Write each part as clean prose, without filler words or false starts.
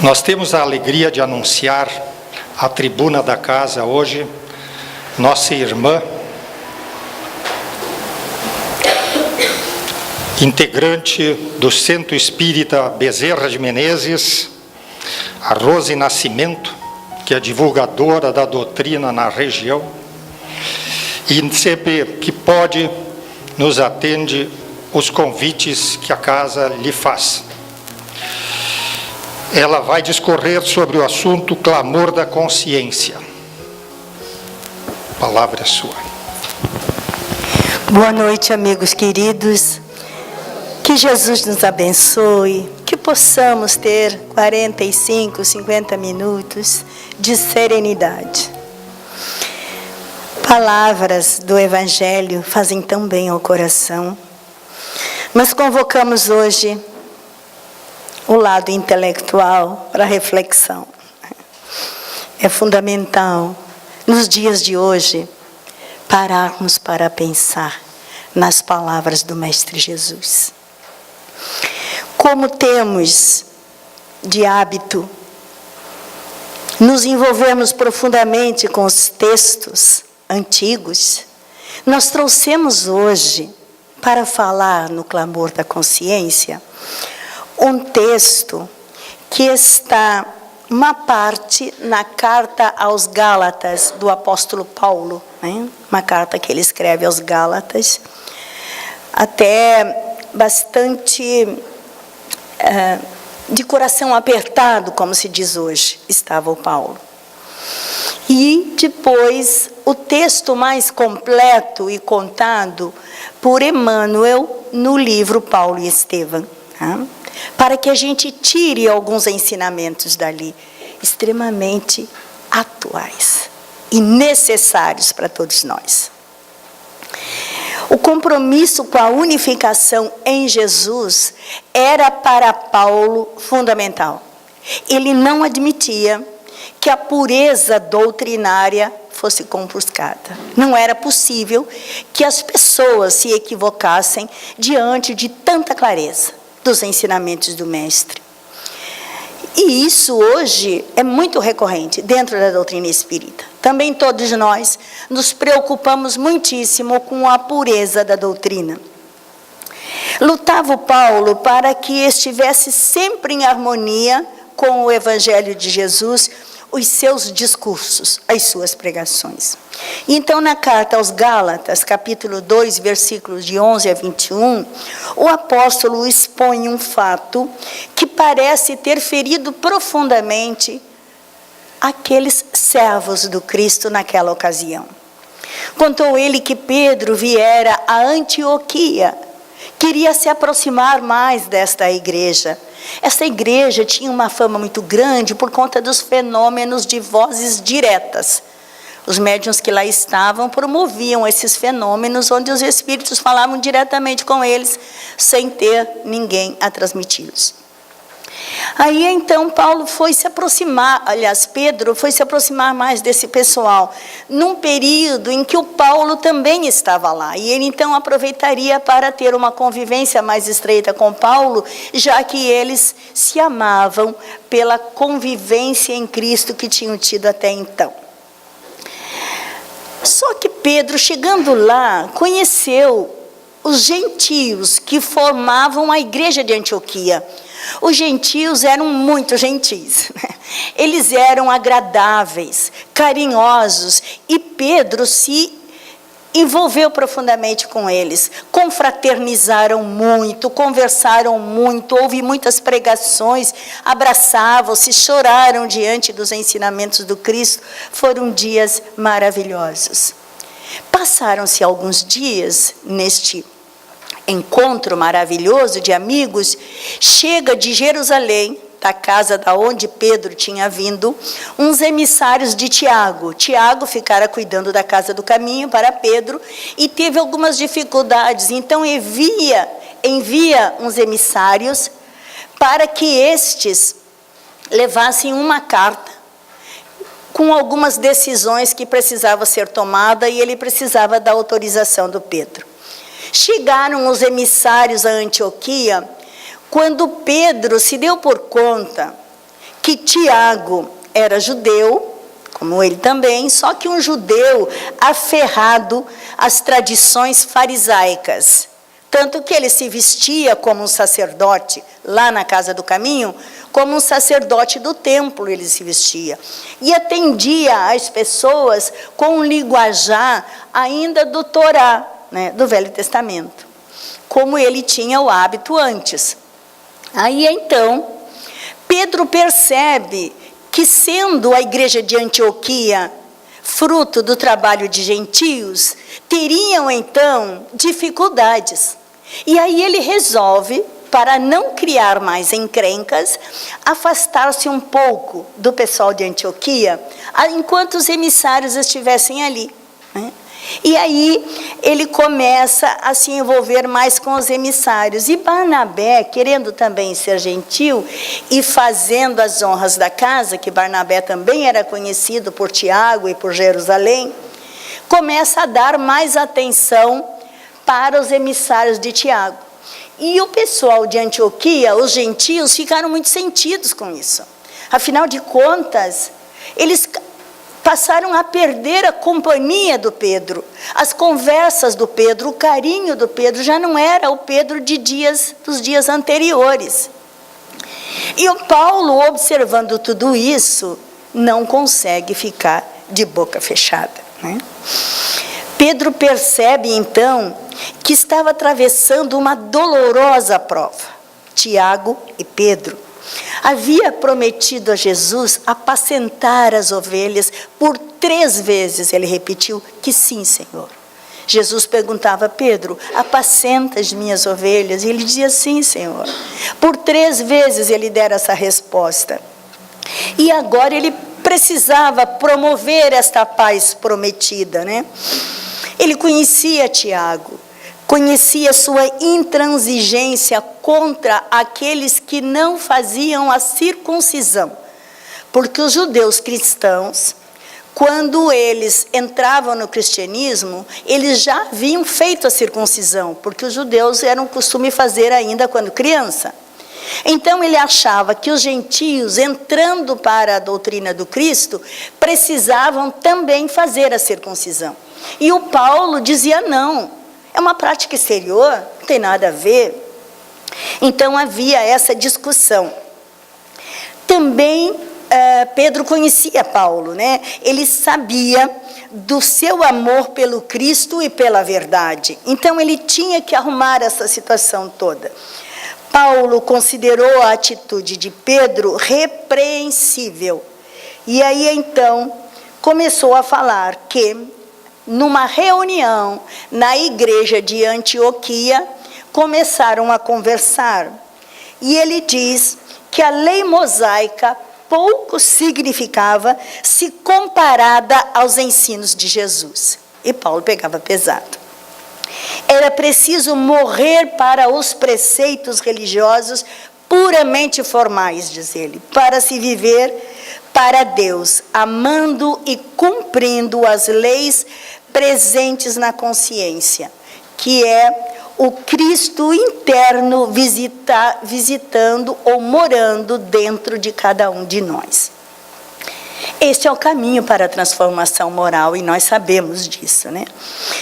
Nós temos a alegria de anunciar à tribuna da casa hoje nossa irmã, integrante do Centro Espírita Bezerra de Menezes, a Rose Nascimento, que é divulgadora da doutrina na região, e sempre que pode nos atende os convites que a casa lhe faz. Ela vai discorrer sobre o assunto clamor da consciência. A palavra é sua. Boa noite, amigos queridos. Que Jesus nos abençoe, que possamos ter 45, 50 minutos de serenidade. Palavras do Evangelho fazem tão bem ao coração. Mas convocamos hoje o lado intelectual para reflexão. É fundamental, nos dias de hoje, pararmos para pensar nas palavras do Mestre Jesus. Como temos de hábito nos envolvermos profundamente com os textos antigos, nós trouxemos hoje, para falar no clamor da consciência, um texto que está uma parte na carta aos Gálatas do apóstolo Paulo, né? Uma carta que ele escreve aos Gálatas, até bastante de coração apertado, como se diz hoje, estava o Paulo. E depois o texto mais completo e contado por Emmanuel no livro Paulo e Estevão, tá? Para que a gente tire alguns ensinamentos dali, extremamente atuais e necessários para todos nós. O compromisso com a unificação em Jesus era para Paulo fundamental. Ele não admitia que a pureza doutrinária fosse compuscada. Não era possível que as pessoas se equivocassem diante de tanta clareza dos ensinamentos do Mestre. E isso hoje é muito recorrente dentro da doutrina espírita. Também todos nós nos preocupamos muitíssimo com a pureza da doutrina. Lutava o Paulo para que estivesse sempre em harmonia com o Evangelho de Jesus, os seus discursos, as suas pregações. Então, na carta aos Gálatas, capítulo 2, versículos de 11 a 21, o apóstolo expõe um fato que parece ter ferido profundamente aqueles servos do Cristo naquela ocasião. Contou ele que Pedro viera a Antioquia, queria se aproximar mais desta igreja. Essa igreja tinha uma fama muito grande por conta dos fenômenos de vozes diretas. Os médiuns que lá estavam promoviam esses fenômenos onde os espíritos falavam diretamente com eles, sem ter ninguém a transmiti-los. Aí então Paulo foi se aproximar, aliás, Pedro foi se aproximar mais desse pessoal, num período em que o Paulo também estava lá. E ele então aproveitaria para ter uma convivência mais estreita com Paulo, já que eles se amavam pela convivência em Cristo que tinham tido até então. Só que Pedro, chegando lá, conheceu os gentios que formavam a igreja de Antioquia. Os gentios eram muito gentis, né? Eles eram agradáveis, carinhosos, e Pedro se envolveu profundamente com eles. Confraternizaram muito, conversaram muito, houve muitas pregações, abraçavam-se, choraram diante dos ensinamentos do Cristo. Foram dias maravilhosos. Passaram-se alguns dias neste encontro maravilhoso de amigos. Chega de Jerusalém, da casa da onde Pedro tinha vindo, uns emissários de Tiago. Tiago ficara cuidando da casa do caminho para Pedro e teve algumas dificuldades. Então envia uns emissários para que estes levassem uma carta com algumas decisões que precisavam ser tomadas, e ele precisava da autorização do Pedro. Chegaram os emissários a Antioquia, quando Pedro se deu por conta que Tiago era judeu, como ele também, só que um judeu aferrado às tradições farisaicas. Tanto que ele se vestia como um sacerdote, lá na Casa do Caminho, como um sacerdote do templo ele se vestia. E atendia as pessoas com um linguajar ainda do Torá, né, do Velho Testamento, como ele tinha o hábito antes. Aí então, Pedro percebe que, sendo a igreja de Antioquia fruto do trabalho de gentios, teriam então dificuldades. E aí ele resolve, para não criar mais encrencas, afastar-se um pouco do pessoal de Antioquia, enquanto os emissários estivessem ali, né? E aí ele começa a se envolver mais com os emissários. E Barnabé, querendo também ser gentil e fazendo as honras da casa, que Barnabé também era conhecido por Tiago e por Jerusalém, começa a dar mais atenção para os emissários de Tiago. E o pessoal de Antioquia, os gentios, ficaram muito sentidos com isso. Afinal de contas, eles passaram a perder a companhia do Pedro, as conversas do Pedro, o carinho do Pedro, já não era o Pedro dos dias anteriores. E o Paulo, observando tudo isso, não consegue ficar de boca fechada, né? Pedro percebe então que estava atravessando uma dolorosa prova. Tiago e Pedro havia prometido a Jesus apacentar as ovelhas. Por 3 vezes ele repetiu que sim, Senhor. Jesus perguntava a Pedro: apacenta as minhas ovelhas? E ele dizia: sim, Senhor. Por 3 vezes ele dera essa resposta. E agora ele precisava promover esta paz prometida, né? Ele conhecia Tiago, conhecia sua intransigência contra aqueles que não faziam a circuncisão. Porque os judeus cristãos, quando eles entravam no cristianismo, eles já haviam feito a circuncisão, porque os judeus eram costume fazer ainda quando criança. Então ele achava que os gentios, entrando para a doutrina do Cristo, precisavam também fazer a circuncisão. E o Paulo dizia: não, é uma prática exterior, não tem nada a ver. Então havia essa discussão. Também Pedro conhecia Paulo, né? Ele sabia do seu amor pelo Cristo e pela verdade. Então ele tinha que arrumar essa situação toda. Paulo considerou a atitude de Pedro repreensível. E aí então começou a falar que, numa reunião na igreja de Antioquia, começaram a conversar. E ele diz que a lei mosaica pouco significava se comparada aos ensinos de Jesus. E Paulo pegava pesado. Era preciso morrer para os preceitos religiosos puramente formais, diz ele, para se viver para Deus, amando e cumprindo as leis presentes na consciência, que é o Cristo interno visitando ou morando dentro de cada um de nós. Este é o caminho para a transformação moral, e nós sabemos disso, né?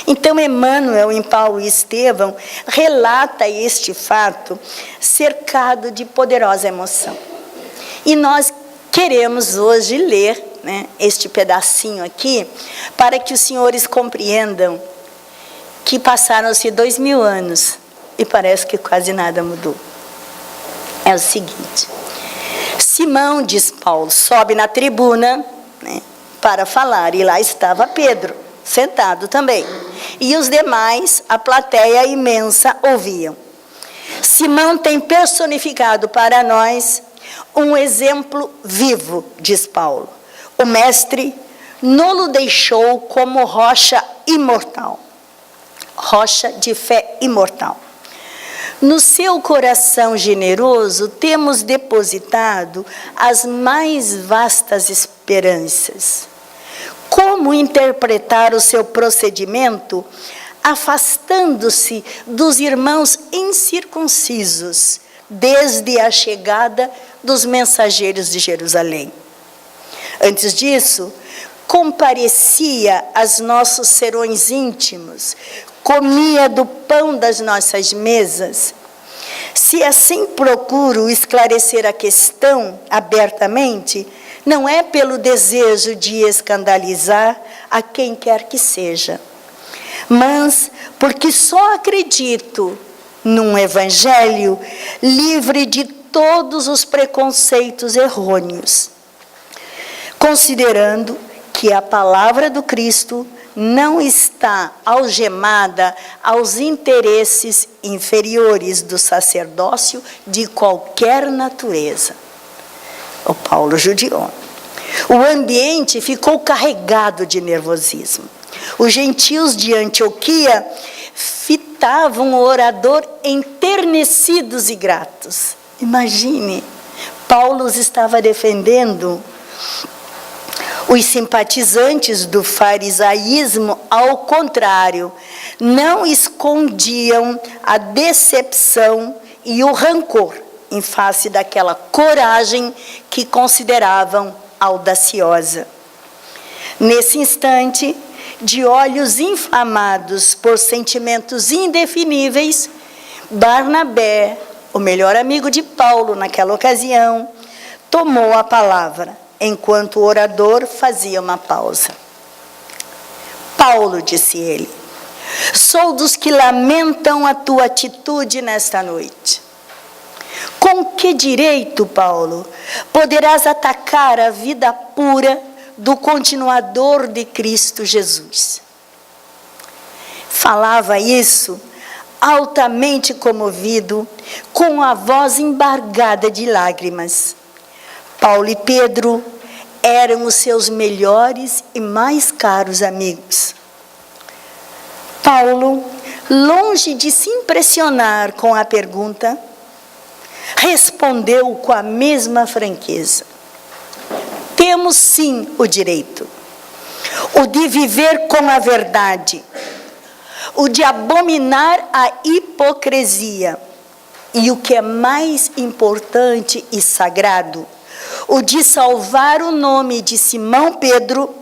Então, Emmanuel, em Paulo e Estevão, relata este fato cercado de poderosa emoção. E nós queremos hoje ler, né, este pedacinho aqui, para que os senhores compreendam que passaram-se 2000 anos e parece que quase nada mudou. É o seguinte: Simão, diz Paulo, sobe na tribuna, né, para falar, e lá estava Pedro, sentado também. E os demais, a plateia imensa, ouviam. Simão tem personificado para nós um exemplo vivo, diz Paulo. O mestre não-lo deixou como rocha imortal, rocha de fé imortal. No seu coração generoso temos depositado as mais vastas esperanças. Como interpretar o seu procedimento, afastando-se dos irmãos incircuncisos, desde a chegada dos mensageiros de Jerusalém. Antes disso, comparecia aos nossos serões íntimos, comia do pão das nossas mesas. Se assim procuro esclarecer a questão abertamente, não é pelo desejo de escandalizar a quem quer que seja, mas porque só acredito num evangelho livre de todos os preconceitos errôneos, considerando que a palavra do Cristo não está algemada aos interesses inferiores do sacerdócio de qualquer natureza. O Paulo judiou. O ambiente ficou carregado de nervosismo. Os gentios de Antioquia fitavam o orador enternecidos e gratos. Imagine, Paulo estava defendendo os simpatizantes do farisaísmo, ao contrário, não escondiam a decepção e o rancor em face daquela coragem que consideravam audaciosa. Nesse instante, de olhos inflamados por sentimentos indefiníveis, Barnabé, o melhor amigo de Paulo naquela ocasião, tomou a palavra, enquanto o orador fazia uma pausa. Paulo, disse ele, sou dos que lamentam a tua atitude nesta noite. Com que direito, Paulo, poderás atacar a vida pura do continuador de Cristo Jesus? Falava isso altamente comovido, com a voz embargada de lágrimas. Paulo e Pedro eram os seus melhores e mais caros amigos. Paulo, longe de se impressionar com a pergunta, respondeu com a mesma franqueza: temos sim o direito, o de viver com a verdade, o de abominar a hipocrisia e, o que é mais importante e sagrado, o de salvar o nome de Simão Pedro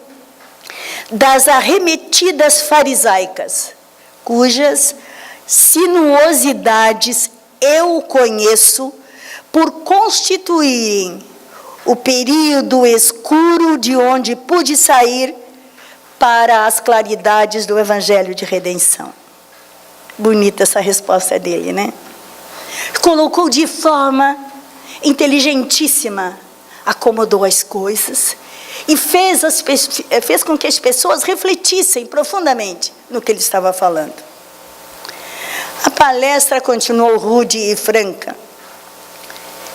das arremetidas farisaicas, cujas sinuosidades eu conheço por constituírem o período escuro de onde pude sair para as claridades do Evangelho de Redenção. Bonita essa resposta dele, né? Colocou de forma inteligentíssima, acomodou as coisas e fez com que as pessoas refletissem profundamente no que ele estava falando. A palestra continuou rude e franca.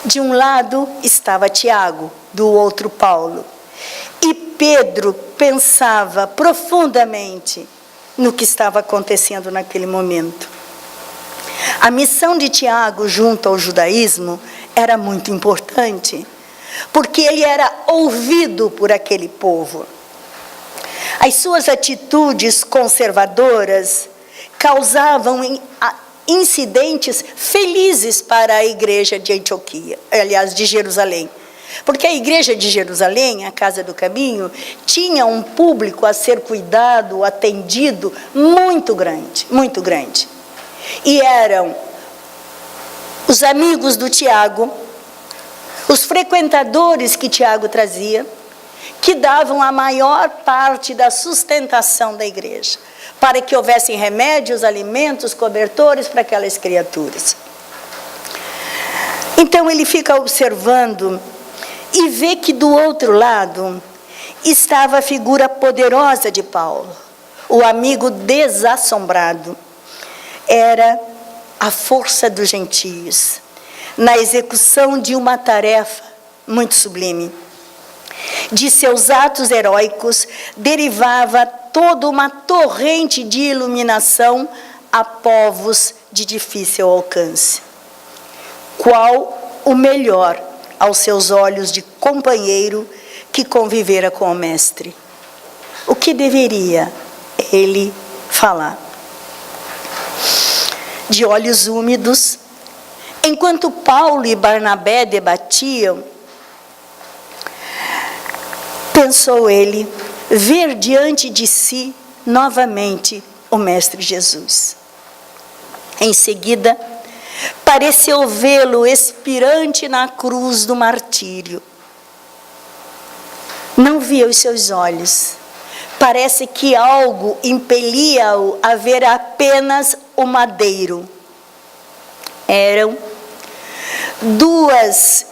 De um lado estava Tiago, do outro Paulo. E Pedro pensava profundamente no que estava acontecendo naquele momento. A missão de Tiago junto ao judaísmo era muito importante, porque ele era ouvido por aquele povo. As suas atitudes conservadoras causavam incidentes felizes para a igreja de Antioquia, aliás, de Jerusalém. Porque a igreja de Jerusalém, a Casa do Caminho, tinha um público a ser cuidado, atendido, muito grande, muito grande. E eram os amigos do Tiago, os frequentadores que Tiago trazia, que davam a maior parte da sustentação da igreja, para que houvessem remédios, alimentos, cobertores para aquelas criaturas. Então ele fica observando e vê que do outro lado estava a figura poderosa de Paulo, o amigo desassombrado. Era a força dos gentios, na execução de uma tarefa muito sublime. De seus atos heróicos derivava toda uma torrente de iluminação a povos de difícil alcance. Qual o melhor aos seus olhos de companheiro que convivera com o mestre? O que deveria ele falar? De olhos úmidos, Enquanto Paulo e Barnabé debatiam, pensou ele ver diante de si novamente o Mestre Jesus. Em seguida, pareceu vê-lo expirante na cruz do martírio. Não via os seus olhos. Parece que algo impelia-o a ver apenas o madeiro. Eram duas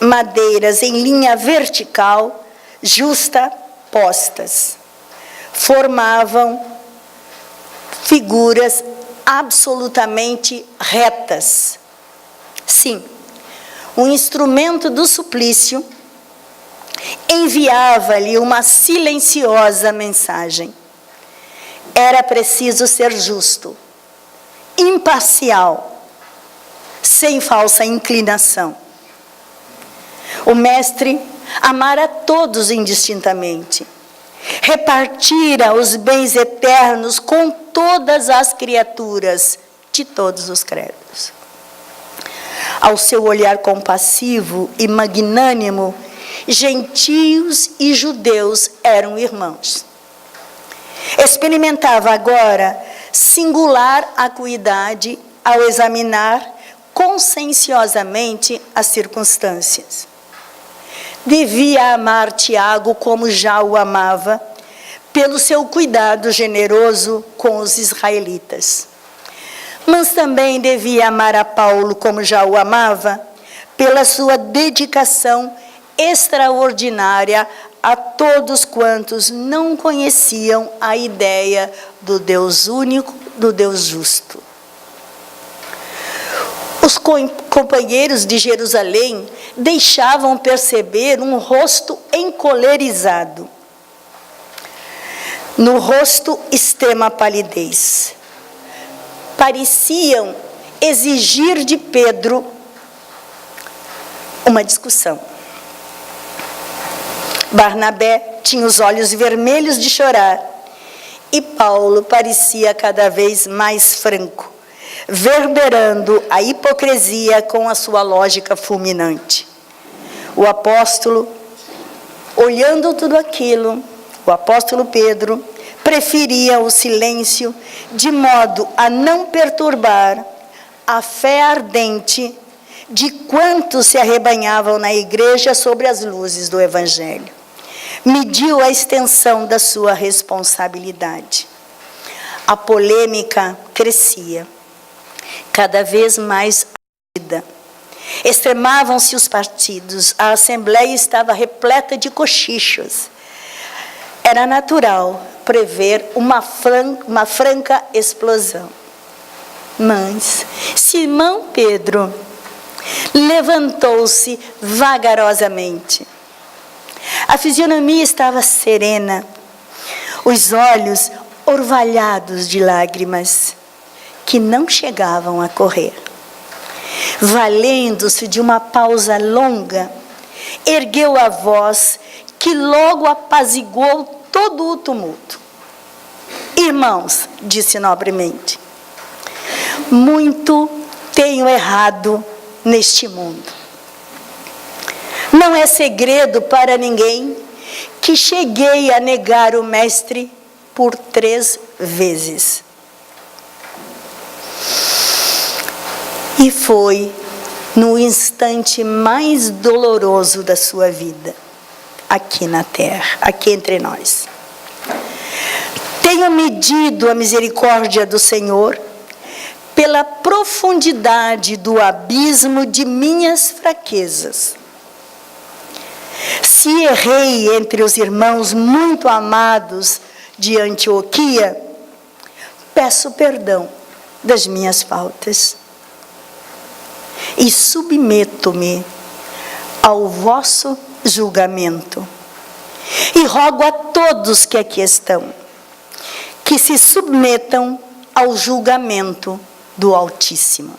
madeiras em linha vertical, justapostas. Formavam figuras absolutamente retas. Sim, um instrumento do suplício enviava-lhe uma silenciosa mensagem. Era preciso ser justo, imparcial, sem falsa inclinação. O Mestre amara todos indistintamente. Repartira os bens eternos com todas as criaturas de todos os credos. Ao seu olhar compassivo e magnânimo, gentios e judeus eram irmãos. Experimentava agora singular acuidade ao examinar conscienciosamente as circunstâncias. Devia amar Tiago como já o amava, pelo seu cuidado generoso com os israelitas. Mas também devia amar a Paulo como já o amava, pela sua dedicação extraordinária a todos quantos não conheciam a ideia do Deus único, do Deus justo. Os companheiros de Jerusalém deixavam perceber um rosto encolerizado. No rosto, extrema palidez. Pareciam exigir de Pedro uma discussão. Barnabé tinha os olhos vermelhos de chorar e Paulo parecia cada vez mais franco, verberando a hipocrisia com a sua lógica fulminante. O apóstolo, olhando tudo aquilo, o apóstolo Pedro preferia o silêncio de modo a não perturbar a fé ardente de quantos se arrebanhavam na igreja sobre as luzes do Evangelho. Mediu a extensão da sua responsabilidade. A polêmica crescia, cada vez mais ardida. Extremavam-se os partidos, a assembleia estava repleta de cochichos. Era natural prever uma franca explosão. Mas Simão Pedro levantou-se vagarosamente. A fisionomia estava serena, os olhos orvalhados de lágrimas que não chegavam a correr. Valendo-se de uma pausa longa, ergueu a voz que logo apaziguou todo o tumulto. Irmãos, disse nobremente, muito tenho errado neste mundo. Não é segredo para ninguém que cheguei a negar o Mestre por 3 vezes. E foi no instante mais doloroso da sua vida, aqui na terra, aqui entre nós. Tenho medido a misericórdia do Senhor pela profundidade do abismo de minhas fraquezas. Se errei entre os irmãos muito amados de Antioquia, peço perdão das minhas faltas e submeto-me ao vosso julgamento. E rogo a todos que aqui estão, que se submetam ao julgamento do Altíssimo.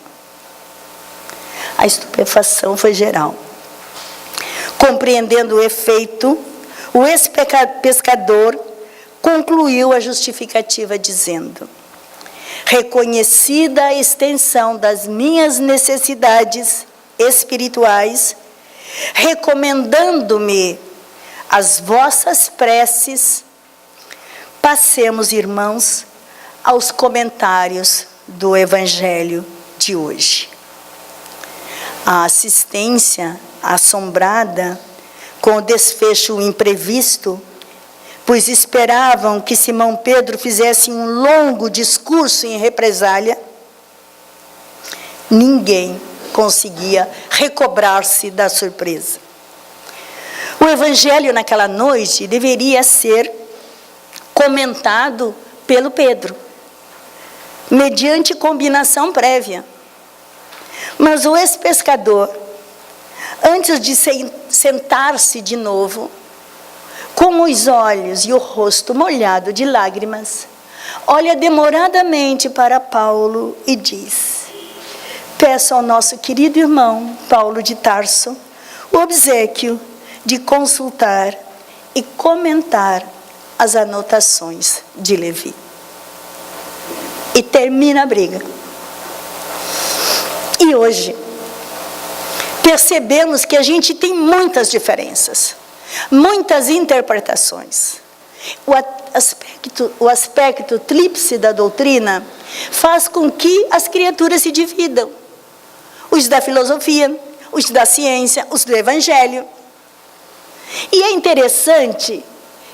A estupefação foi geral. Compreendendo o efeito, o ex-pescador concluiu a justificativa dizendo: reconhecida a extensão das minhas necessidades espirituais, recomendando-me as vossas preces, passemos, irmãos, aos comentários do Evangelho de hoje. A assistência assombrada com o desfecho imprevisto, pois esperavam que Simão Pedro fizesse um longo discurso em represália, ninguém conseguia recobrar-se da surpresa. O Evangelho naquela noite deveria ser comentado pelo Pedro, mediante combinação prévia. Mas o ex-pescador, antes de sentar-se de novo, com os olhos e o rosto molhado de lágrimas, olha demoradamente para Paulo e diz: peço ao nosso querido irmão Paulo de Tarso o obséquio de consultar e comentar as anotações de Levi. E termina a briga. E hoje, percebemos que a gente tem muitas diferenças, muitas interpretações. O aspecto tríplice da doutrina faz com que as criaturas se dividam. Os da filosofia, os da ciência, os do Evangelho. E é interessante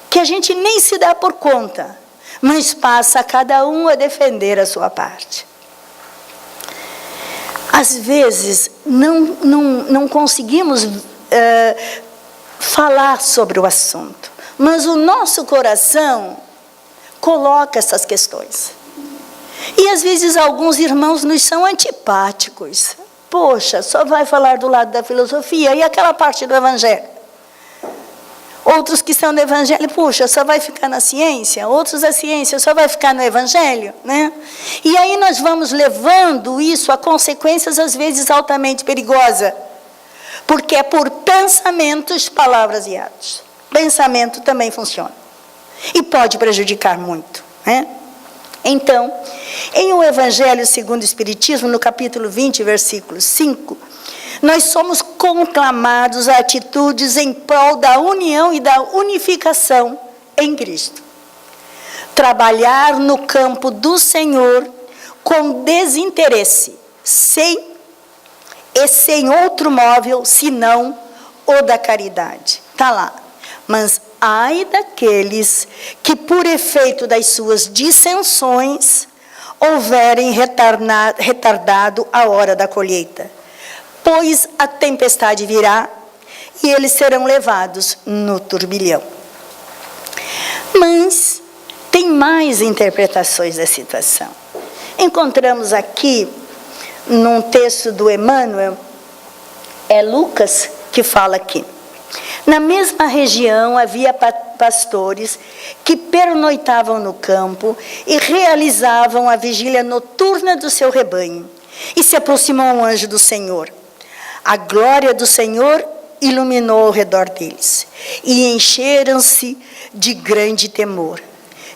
que a gente nem se dá por conta, mas passa cada um a defender a sua parte. Às vezes, não conseguimos falar sobre o assunto, mas o nosso coração coloca essas questões. E às vezes alguns irmãos nos são antipáticos. Poxa, só vai falar do lado da filosofia e aquela parte do Evangelho. Outros que são do Evangelho, puxa, só vai ficar na ciência. Outros da ciência, só vai ficar no Evangelho, né? E aí nós vamos levando isso a consequências, às vezes, altamente perigosas. Porque é por pensamentos, palavras e atos. Pensamento também funciona. E pode prejudicar muito, né? Então, em O Evangelho segundo o Espiritismo, no capítulo 20, versículo 5, nós somos conclamados a atitudes em prol da união e da unificação em Cristo. Trabalhar no campo do Senhor com desinteresse, sem outro móvel, senão o da caridade. Está lá. Mas ai daqueles que, por efeito das suas dissensões, houverem retardado a hora da colheita. Pois a tempestade virá e eles serão levados no turbilhão. Mas tem mais interpretações da situação. Encontramos aqui, num texto do Emmanuel, é Lucas que fala aqui. Na mesma região havia pastores que pernoitavam no campo e realizavam a vigília noturna do seu rebanho. E se aproximou um anjo do Senhor. A glória do Senhor iluminou ao redor deles, e encheram-se de grande temor.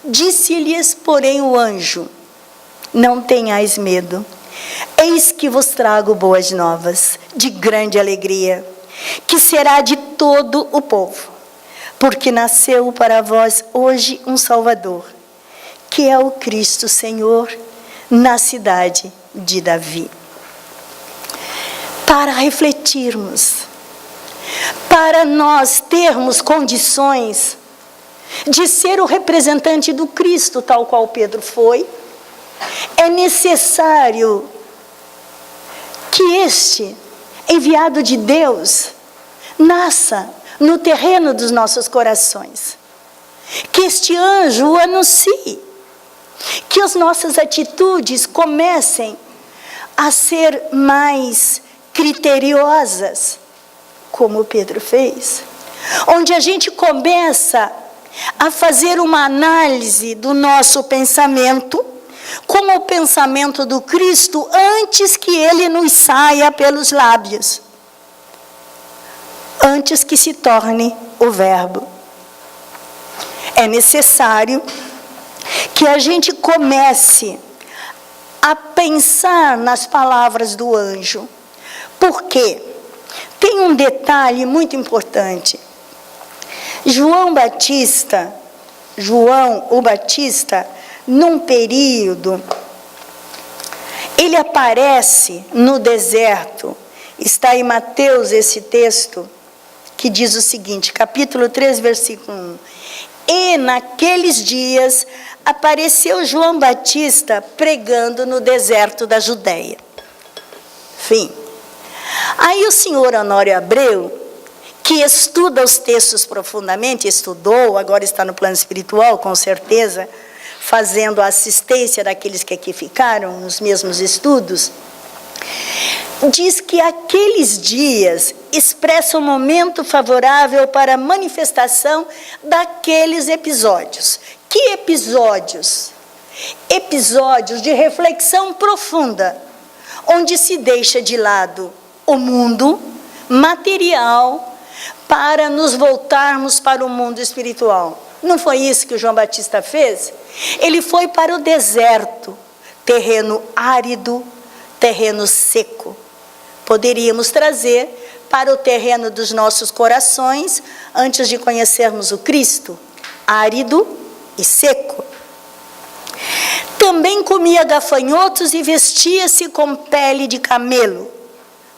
Disse-lhes, porém, o anjo: não tenhais medo, eis que vos trago boas novas, de grande alegria, que será de todo o povo, porque nasceu para vós hoje um Salvador, que é o Cristo Senhor, na cidade de Davi. Para refletirmos, para nós termos condições de ser o representante do Cristo, tal qual Pedro foi, é necessário que este enviado de Deus nasça no terreno dos nossos corações, que este anjo o anuncie, que as nossas atitudes comecem a ser mais criteriosas, como Pedro fez, onde a gente começa a fazer uma análise do nosso pensamento com o pensamento do Cristo antes que ele nos saia pelos lábios, antes que se torne o Verbo. É necessário que a gente comece a pensar nas palavras do anjo. Por quê? Tem um detalhe muito importante. João o Batista, num período, ele aparece no deserto. Está em Mateus esse texto, que diz o seguinte, capítulo 3, versículo 1. E naqueles dias apareceu João Batista pregando no deserto da Judéia. Fim. Aí o senhor Honório Abreu, que estuda os textos profundamente, estudou, agora está no plano espiritual, com certeza, fazendo a assistência daqueles que aqui ficaram nos mesmos estudos, diz que aqueles dias expressam um momento favorável para a manifestação daqueles episódios. Que episódios? Episódios de reflexão profunda, onde se deixa de lado o mundo material para nos voltarmos para o mundo espiritual. Não foi isso que o João Batista fez? Ele foi para o deserto, terreno árido, terreno seco. Poderíamos trazer para o terreno dos nossos corações, antes de conhecermos o Cristo, árido e seco. Também comia gafanhotos e vestia-se com pele de camelo,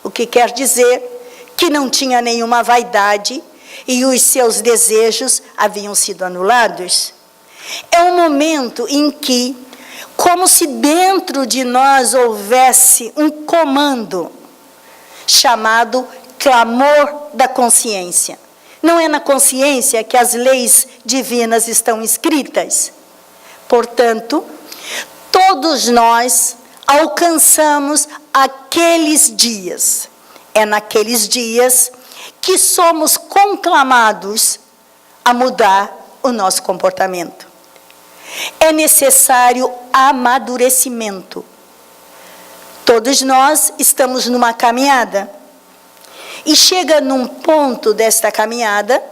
o que quer dizer que não tinha nenhuma vaidade e os seus desejos haviam sido anulados. É um momento em que, como se dentro de nós houvesse um comando, chamado clamor da consciência. Não é na consciência que as leis divinas estão escritas. Portanto, todos nós alcançamos aqueles dias. É naqueles dias que somos conclamados a mudar o nosso comportamento. É necessário amadurecimento. Todos nós estamos numa caminhada e chega num ponto desta caminhada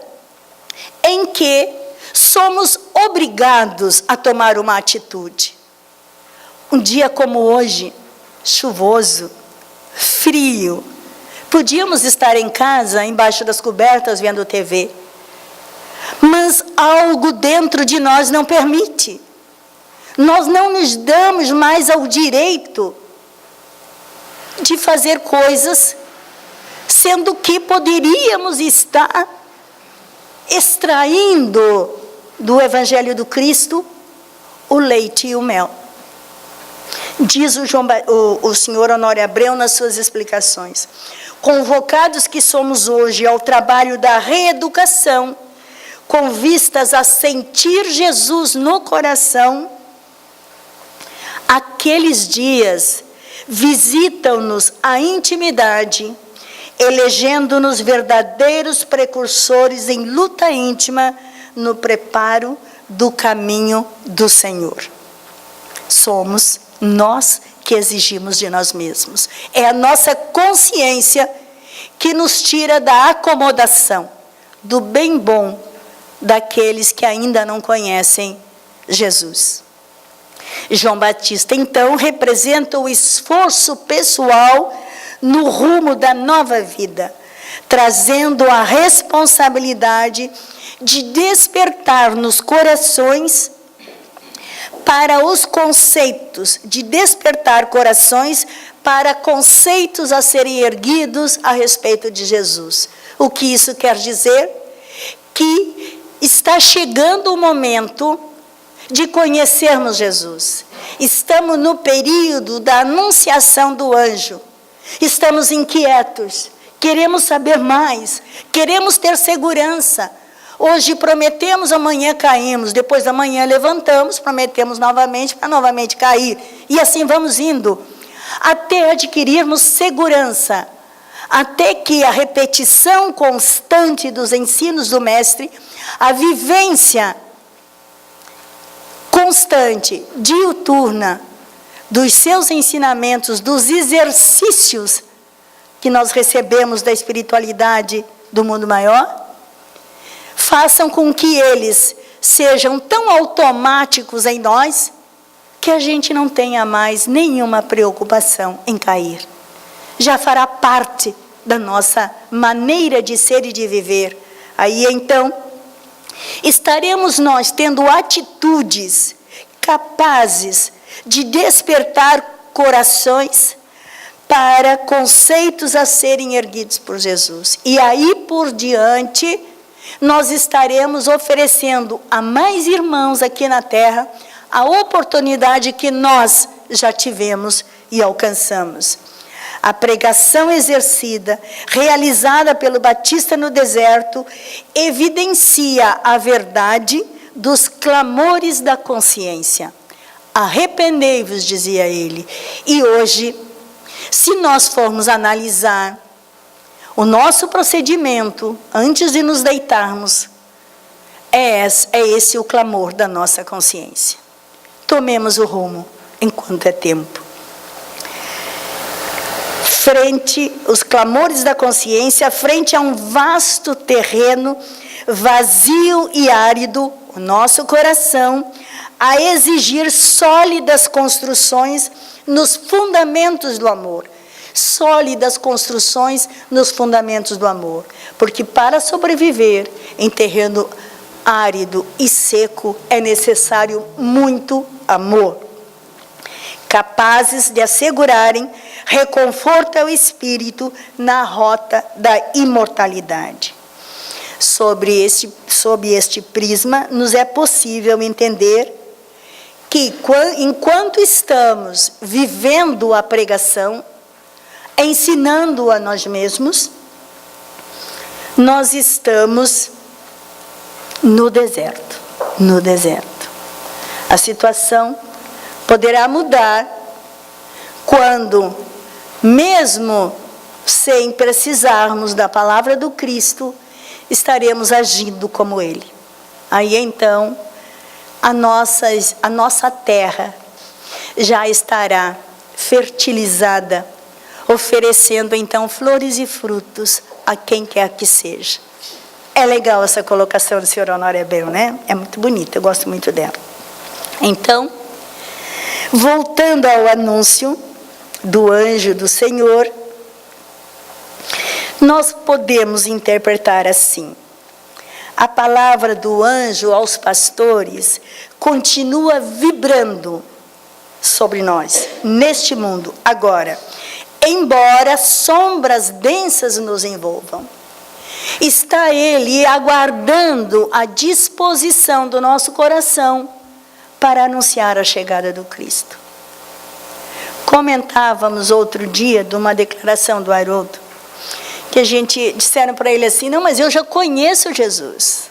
em que somos obrigados a tomar uma atitude. Um dia como hoje, chuvoso, frio, podíamos estar em casa, embaixo das cobertas, vendo TV, mas algo dentro de nós não permite. Nós não nos damos mais ao direito de fazer coisas, sendo que poderíamos estar extraindo do Evangelho do Cristo o leite e o mel. Diz o senhor Honório Abreu nas suas explicações: convocados que somos hoje ao trabalho da reeducação, com vistas a sentir Jesus no coração, aqueles dias visitam-nos a intimidade, elegendo-nos verdadeiros precursores em luta íntima no preparo do caminho do Senhor. Somos nós que exigimos de nós mesmos. É a nossa consciência que nos tira da acomodação, do bem bom daqueles que ainda não conhecem Jesus. João Batista, então, representa o esforço pessoal no rumo da nova vida, trazendo a responsabilidade de despertar nos corações para os conceitos, de despertar corações para conceitos a serem erguidos a respeito de Jesus. O que isso quer dizer? Que está chegando o momento de conhecermos Jesus. Estamos no período da anunciação do anjo. Estamos inquietos, queremos saber mais, queremos ter segurança. Hoje prometemos, amanhã caímos, depois da manhã levantamos, prometemos novamente para novamente cair. E assim vamos indo, até adquirirmos segurança, até que a repetição constante dos ensinos do Mestre, a vivência constante, diuturna, dos seus ensinamentos, dos exercícios que nós recebemos da espiritualidade do mundo maior, façam com que eles sejam tão automáticos em nós, que a gente não tenha mais nenhuma preocupação em cair. Já fará parte da nossa maneira de ser e de viver. Aí então, estaremos nós tendo atitudes capazes de despertar corações para conceitos a serem erguidos por Jesus. E aí por diante, nós estaremos oferecendo a mais irmãos aqui na terra a oportunidade que nós já tivemos e alcançamos. A pregação exercida, realizada pelo Batista no deserto, evidencia a verdade dos clamores da consciência. Arrependei-vos, dizia ele. E hoje, se nós formos analisar o nosso procedimento antes de nos deitarmos, é esse o clamor da nossa consciência. Tomemos o rumo enquanto é tempo. Os clamores da consciência, frente a um vasto terreno vazio e árido, o nosso coração, a exigir sólidas construções nos fundamentos do amor. Sólidas construções nos fundamentos do amor. Porque para sobreviver em terreno árido e seco, é necessário muito amor. Capazes de assegurarem reconforto ao espírito na rota da imortalidade. Sob este prisma, nos é possível entender que, enquanto estamos vivendo a pregação, ensinando a nós mesmos, nós estamos no deserto. No deserto. A situação poderá mudar quando, mesmo sem precisarmos da palavra do Cristo, estaremos agindo como Ele. Aí então, a nossa terra já estará fertilizada, oferecendo então flores e frutos a quem quer que seja. É legal essa colocação do Sr. Honório Abreu, né? É muito bonita, eu gosto muito dela. Então, voltando ao anúncio do anjo do Senhor, nós podemos interpretar assim: a palavra do anjo aos pastores continua vibrando sobre nós, neste mundo, agora, embora sombras densas nos envolvam. Está ele aguardando a disposição do nosso coração para anunciar a chegada do Cristo. Comentávamos outro dia de uma declaração do Haroldo, que disseram para ele assim: não, mas eu já conheço Jesus.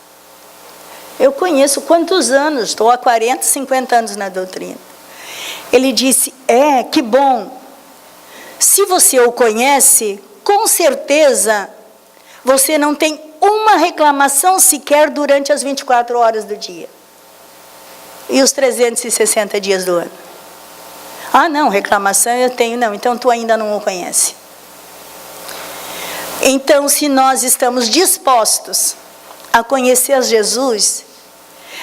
Eu conheço quantos anos? Estou há 40, 50 anos na doutrina. Ele disse: que bom. Se você o conhece, com certeza você não tem uma reclamação sequer durante as 24 horas do dia. E os 360 dias do ano. Ah, não, reclamação eu tenho. Não, então tu ainda não o conhece. Então, se nós estamos dispostos a conhecer a Jesus,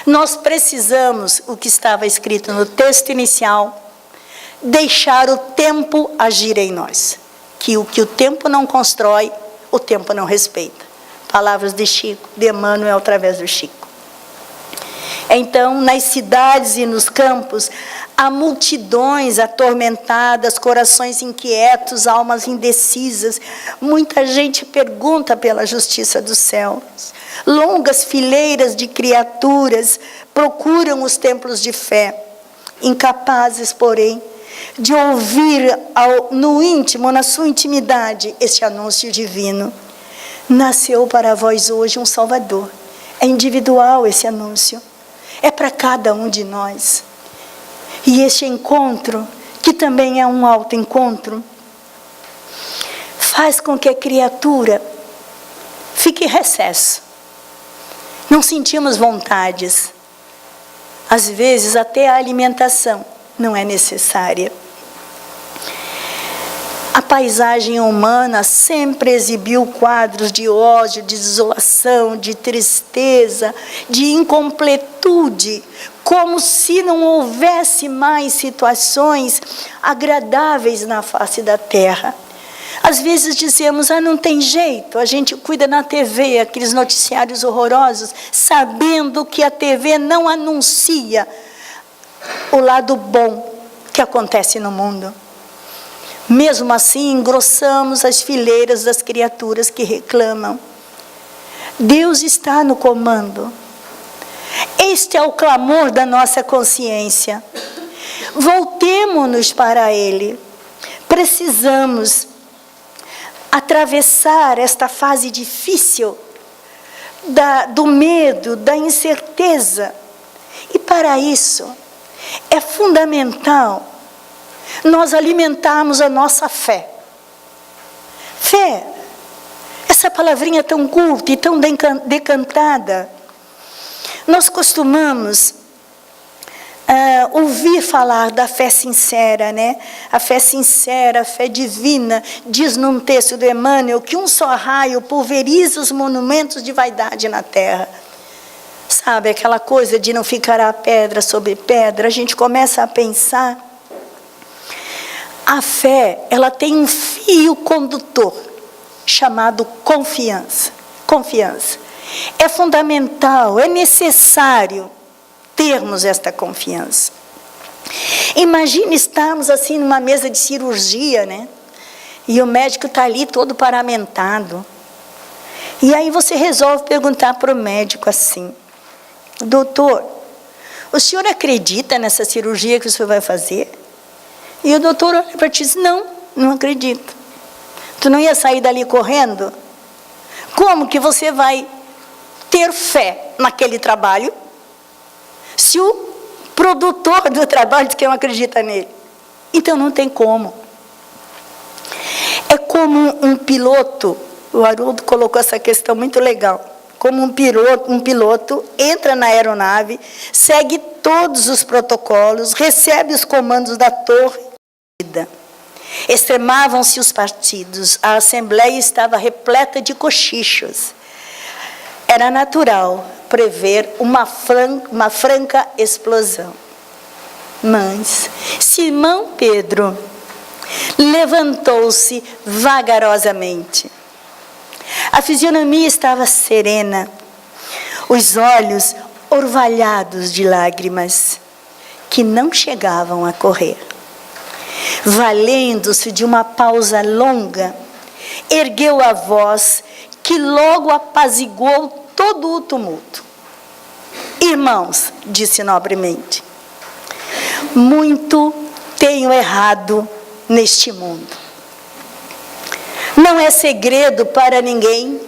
nós precisamos, o que estava escrito no texto inicial, deixar o tempo agir em nós. Que o tempo não constrói, o tempo não respeita. Palavras de Chico, de Emmanuel através do Chico. Então, nas cidades e nos campos, há multidões atormentadas, corações inquietos, almas indecisas. Muita gente pergunta pela justiça dos céus. Longas fileiras de criaturas procuram os templos de fé, incapazes, porém, de ouvir no íntimo, na sua intimidade, este anúncio divino. Nasceu para vós hoje um Salvador. É individual esse anúncio. É para cada um de nós. E este encontro, que também é um autoencontro, faz com que a criatura fique em recesso. Não sentimos vontades. Às vezes até a alimentação não é necessária. A paisagem humana sempre exibiu quadros de ódio, de desolação, de tristeza, de incompletude, como se não houvesse mais situações agradáveis na face da terra. Às vezes dizemos, não tem jeito, a gente cuida na TV, aqueles noticiários horrorosos, sabendo que a TV não anuncia o lado bom que acontece no mundo. Mesmo assim, engrossamos as fileiras das criaturas que reclamam. Deus está no comando. Este é o clamor da nossa consciência. Voltemo-nos para Ele. Precisamos atravessar esta fase difícil do medo, da incerteza. E para isso, é fundamental nós alimentarmos a nossa fé. Fé, essa palavrinha tão curta e tão decantada. Nós costumamos ouvir falar da fé sincera, né? A fé sincera, a fé divina, diz num texto do Emmanuel que um só raio pulveriza os monumentos de vaidade na terra. Sabe, aquela coisa de não ficará pedra sobre pedra, a gente começa a pensar. A fé, ela tem um fio condutor, chamado confiança. Confiança. É fundamental, é necessário termos esta confiança. Imagine estarmos assim numa mesa de cirurgia, né? E o médico está ali todo paramentado. E aí você resolve perguntar para o médico assim: doutor, o senhor acredita nessa cirurgia que o senhor vai fazer? E o doutor olha para ti e diz: não acredito. Tu não ia sair dali correndo? Como que você vai ter fé naquele trabalho se o produtor do trabalho diz que não acredita nele? Então não tem como. É como um piloto, o Haroldo colocou essa questão muito legal. Como um piloto entra na aeronave, segue todos os protocolos, recebe os comandos da torre. Extremavam-se os partidos, a assembleia estava repleta de cochichos. Era natural prever uma franca explosão. Mas Simão Pedro levantou-se vagarosamente. A fisionomia estava serena, os olhos orvalhados de lágrimas que não chegavam a correr. Valendo-se de uma pausa longa, ergueu a voz que logo apaziguou todo o tumulto. Irmãos, disse nobremente, muito tenho errado neste mundo. Não é segredo para ninguém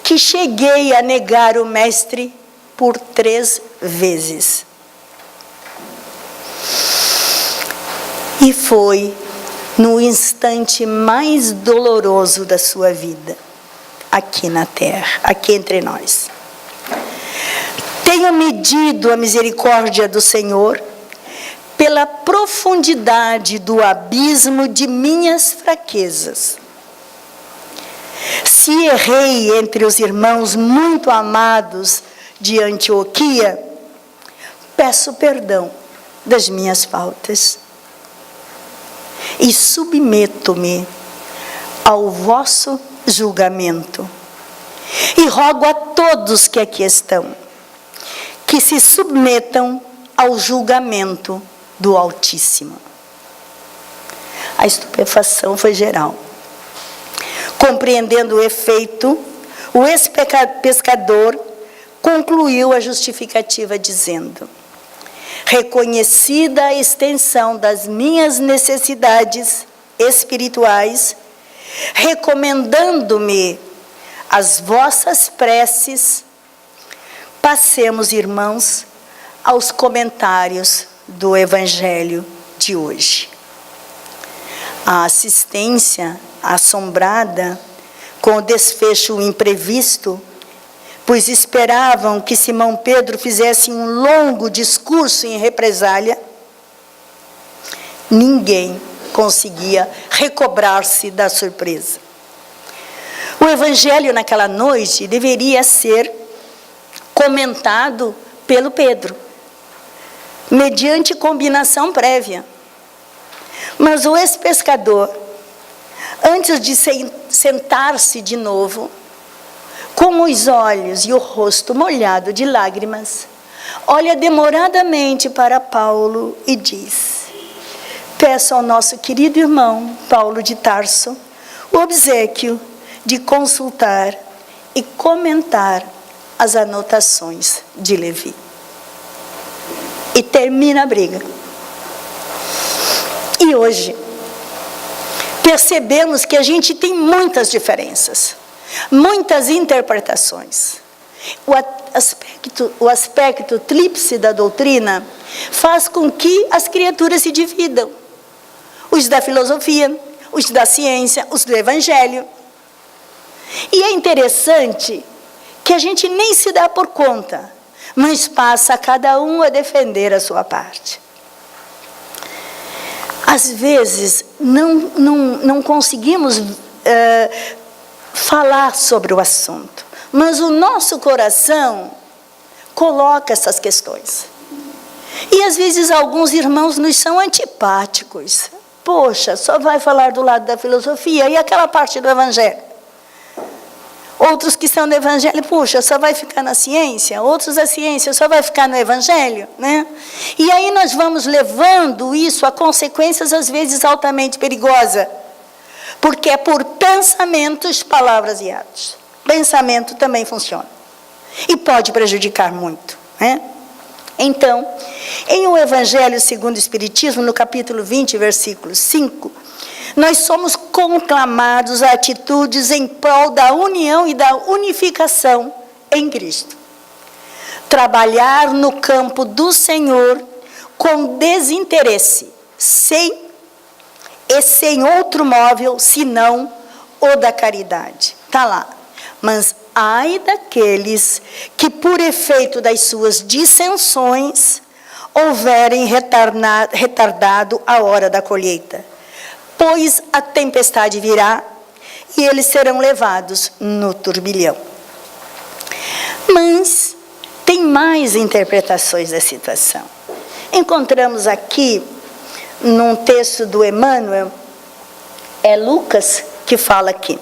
que cheguei a negar o Mestre por 3 vezes. E foi no instante mais doloroso da sua vida, aqui na terra, aqui entre nós. Tenho medido a misericórdia do Senhor pela profundidade do abismo de minhas fraquezas. Se errei entre os irmãos muito amados de Antioquia, peço perdão das minhas faltas. E submeto-me ao vosso julgamento. E rogo a todos que aqui estão, que se submetam ao julgamento do Altíssimo. A estupefação foi geral. Compreendendo o efeito, o ex-pescador concluiu a justificativa dizendo: reconhecida a extensão das minhas necessidades espirituais, recomendando-me as vossas preces, passemos, irmãos, aos comentários do Evangelho de hoje. A assistência assombrada com o desfecho imprevisto, pois esperavam que Simão Pedro fizesse um longo discurso em represália, ninguém conseguia recobrar-se da surpresa. O Evangelho naquela noite deveria ser comentado pelo Pedro. mediante combinação prévia. Mas o ex-pescador, antes de sentar-se de novo, com os olhos e o rosto molhado de lágrimas, olha demoradamente para Paulo e diz: peço ao nosso querido irmão Paulo de Tarso o obséquio de consultar e comentar as anotações de Levi. E termina a briga. E hoje, percebemos que a gente tem muitas diferenças, muitas interpretações. O aspecto tríplice da doutrina faz com que as criaturas se dividam. Os da filosofia, os da ciência, os do evangelho. E é interessante que a gente nem se dá por conta, mas passa cada um a defender a sua parte. Às vezes, não conseguimos falar sobre o assunto, mas o nosso coração coloca essas questões. E às vezes alguns irmãos nos são antipáticos. Poxa, só vai falar do lado da filosofia e aquela parte do evangelho. Outros que são do evangelho, puxa, só vai ficar na ciência. Outros a ciência só vai ficar no evangelho, né? E aí nós vamos levando isso a consequências às vezes altamente perigosas. Porque é por pensamentos, palavras e atos. Pensamento também funciona. E pode prejudicar muito, né? Então, em O Evangelho segundo o Espiritismo, no capítulo 20, versículo 5, nós somos conclamados a atitudes em prol da união e da unificação em Cristo. Trabalhar no campo do Senhor com desinteresse, sem outro móvel, senão o da caridade. Está lá. Mas ai daqueles que, por efeito das suas dissensões, houverem retardado a hora da colheita. Pois a tempestade virá e eles serão levados no turbilhão. Mas tem mais interpretações da situação. Encontramos aqui, num texto do Emmanuel, é Lucas que fala aqui.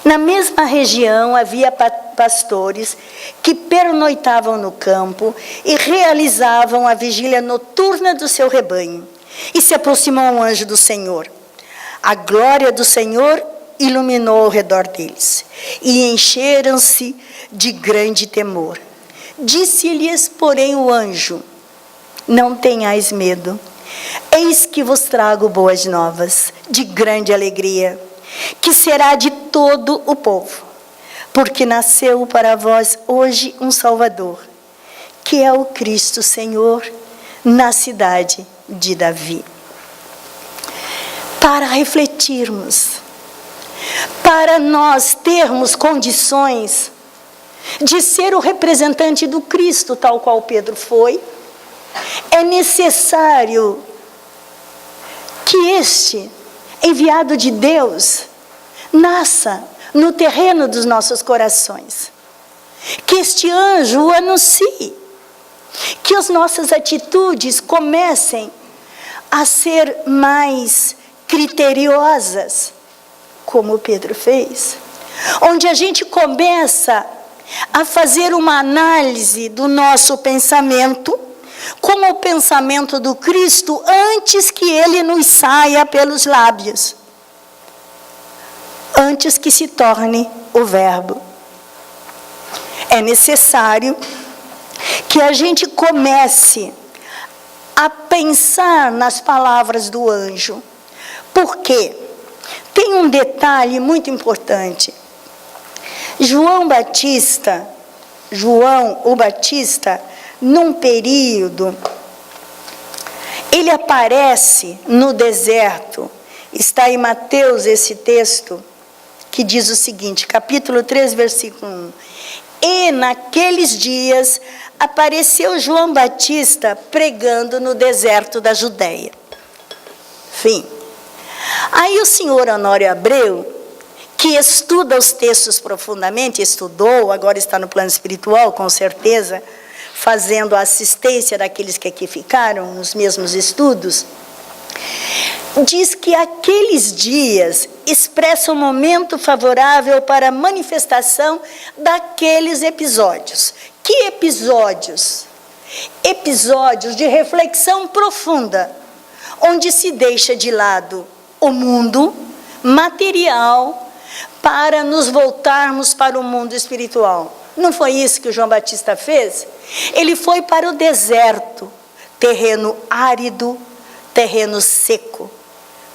Na mesma região havia pastores que pernoitavam no campo e realizavam a vigília noturna do seu rebanho. E se aproximou um anjo do Senhor. A glória do Senhor iluminou ao redor deles e encheram-se de grande temor. Disse-lhes, porém, o anjo: não tenhais medo, eis que vos trago boas novas, de grande alegria, que será de todo o povo, porque nasceu para vós hoje um Salvador, que é o Cristo Senhor, na cidade de Davi. Para refletirmos, para nós termos condições de ser o representante do Cristo, tal qual Pedro foi, é necessário que este enviado de Deus nasça no terreno dos nossos corações. Que este anjo o anuncie. Que as nossas atitudes comecem a ser mais criteriosas, como Pedro fez. Onde a gente começa a fazer uma análise do nosso pensamento com o pensamento do Cristo antes que ele nos saia pelos lábios. Antes que se torne o verbo. É necessário que a gente comece a pensar nas palavras do anjo. Por quê? Tem um detalhe muito importante. João o Batista, num período, ele aparece no deserto. Está em Mateus esse texto, que diz o seguinte, capítulo 3, versículo 1. E naqueles dias apareceu João Batista pregando no deserto da Judéia. Fim. Aí o senhor Honório Abreu, que estuda os textos profundamente, estudou, agora está no plano espiritual, com certeza, fazendo a assistência daqueles que aqui ficaram nos mesmos estudos, diz que aqueles dias expressam um momento favorável para a manifestação daqueles episódios. Que episódios? Episódios de reflexão profunda, onde se deixa de lado o mundo material para nos voltarmos para o mundo espiritual. Não foi isso que o João Batista fez? Ele foi para o deserto, terreno árido, terreno seco.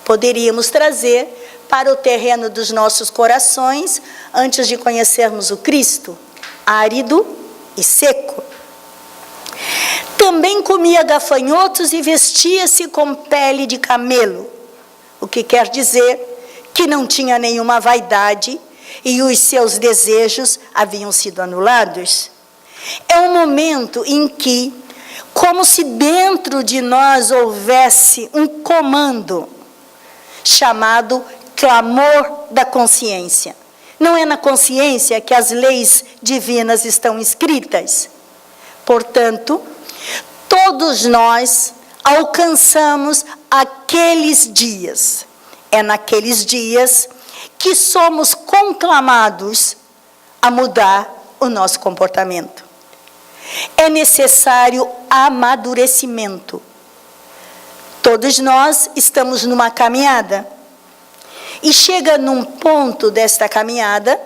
Poderíamos trazer para o terreno dos nossos corações, antes de conhecermos o Cristo, árido e seco. Também comia gafanhotos e vestia-se com pele de camelo, o que quer dizer que não tinha nenhuma vaidade e os seus desejos haviam sido anulados. É um momento em que, como se dentro de nós houvesse um comando chamado clamor da consciência. Não é na consciência que as leis divinas estão escritas. Portanto, todos nós alcançamos aqueles dias. É naqueles dias que somos conclamados a mudar o nosso comportamento. É necessário amadurecimento. Todos nós estamos numa caminhada e chega num ponto desta caminhada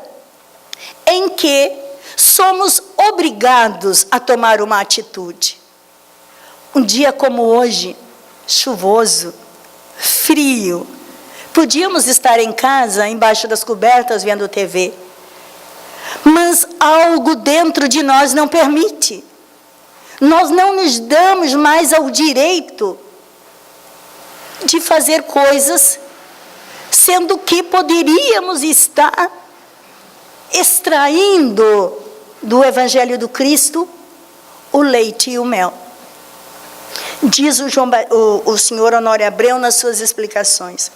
em que somos obrigados a tomar uma atitude. Um dia como hoje, chuvoso, frio, podíamos estar em casa, embaixo das cobertas, vendo TV. Mas algo dentro de nós não permite. Nós não nos damos mais ao direito de fazer coisas, sendo que poderíamos estar extraindo do Evangelho do Cristo o leite e o mel. Diz o senhor Honório Abreu nas suas explicações: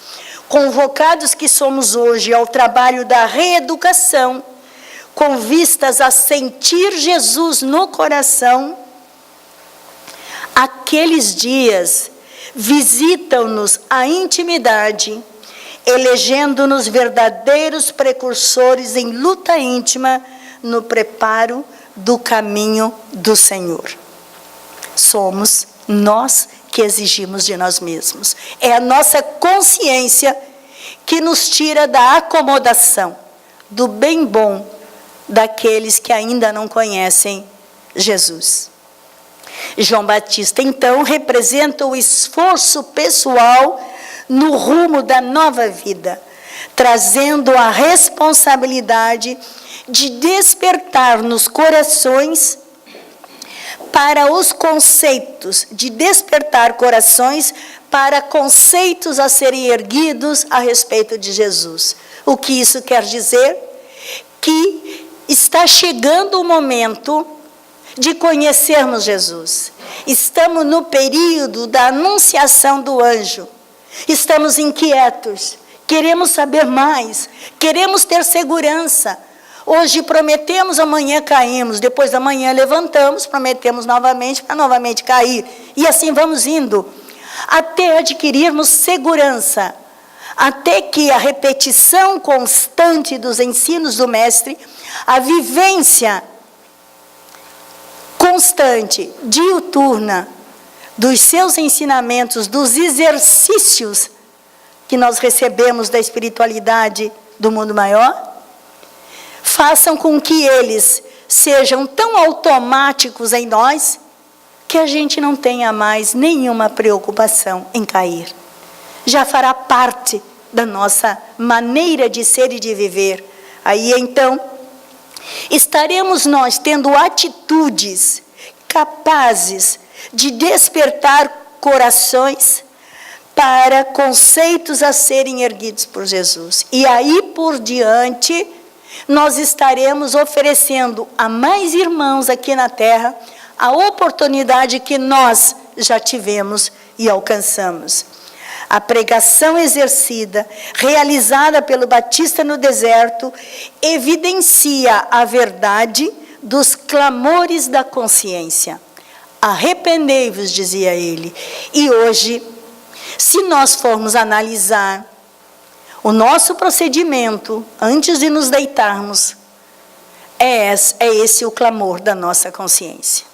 convocados que somos hoje ao trabalho da reeducação, com vistas a sentir Jesus no coração, aqueles dias visitam-nos a intimidade, elegendo-nos verdadeiros precursores em luta íntima no preparo do caminho do Senhor. Somos nós que exigimos de nós mesmos. É a nossa consciência que nos tira da acomodação, do bem bom daqueles que ainda não conhecem Jesus. João Batista, então, representa o esforço pessoal no rumo da nova vida, trazendo a responsabilidade de despertar nos corações para os conceitos, de despertar corações para conceitos a serem erguidos a respeito de Jesus. O que isso quer dizer? Que está chegando o momento de conhecermos Jesus. Estamos no período da anunciação do anjo. Estamos inquietos, queremos saber mais, queremos ter segurança. Hoje prometemos, amanhã caímos, depois da manhã levantamos, prometemos novamente para novamente cair. E assim vamos indo, até adquirirmos segurança, até que a repetição constante dos ensinos do Mestre, a vivência constante, diuturna, dos seus ensinamentos, dos exercícios que nós recebemos da espiritualidade do mundo maior, façam com que eles sejam tão automáticos em nós, que a gente não tenha mais nenhuma preocupação em cair. Já fará parte da nossa maneira de ser e de viver. Aí então, estaremos nós tendo atitudes capazes de despertar corações para conceitos a serem erguidos por Jesus. E aí por diante, nós estaremos oferecendo a mais irmãos aqui na terra a oportunidade que nós já tivemos e alcançamos. A pregação exercida, realizada pelo Batista no deserto, evidencia a verdade dos clamores da consciência. Arrependei-vos, dizia ele. E hoje, se nós formos analisar o nosso procedimento antes de nos deitarmos, é esse o clamor da nossa consciência.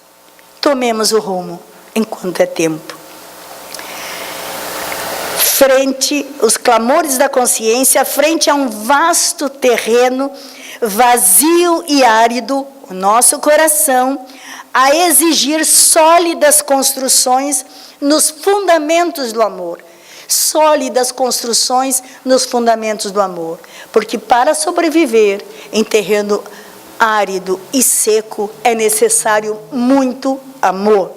Tomemos o rumo enquanto é tempo. Os clamores da consciência, frente a um vasto terreno vazio e árido, o nosso coração, a exigir sólidas construções nos fundamentos do amor. Sólidas construções nos fundamentos do amor. Porque para sobreviver em terreno árido e seco, é necessário muito amor.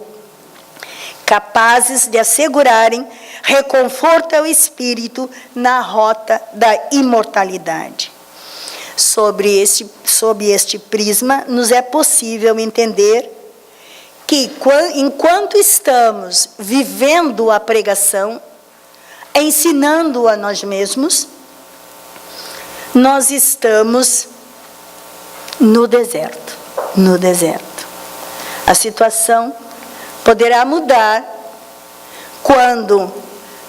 Capazes de assegurarem reconforto ao espírito na rota da imortalidade. Sob este prisma, nos é possível entender que, enquanto estamos vivendo a pregação, ensinando a nós mesmos, nós estamos no deserto. No deserto. A situação poderá mudar quando,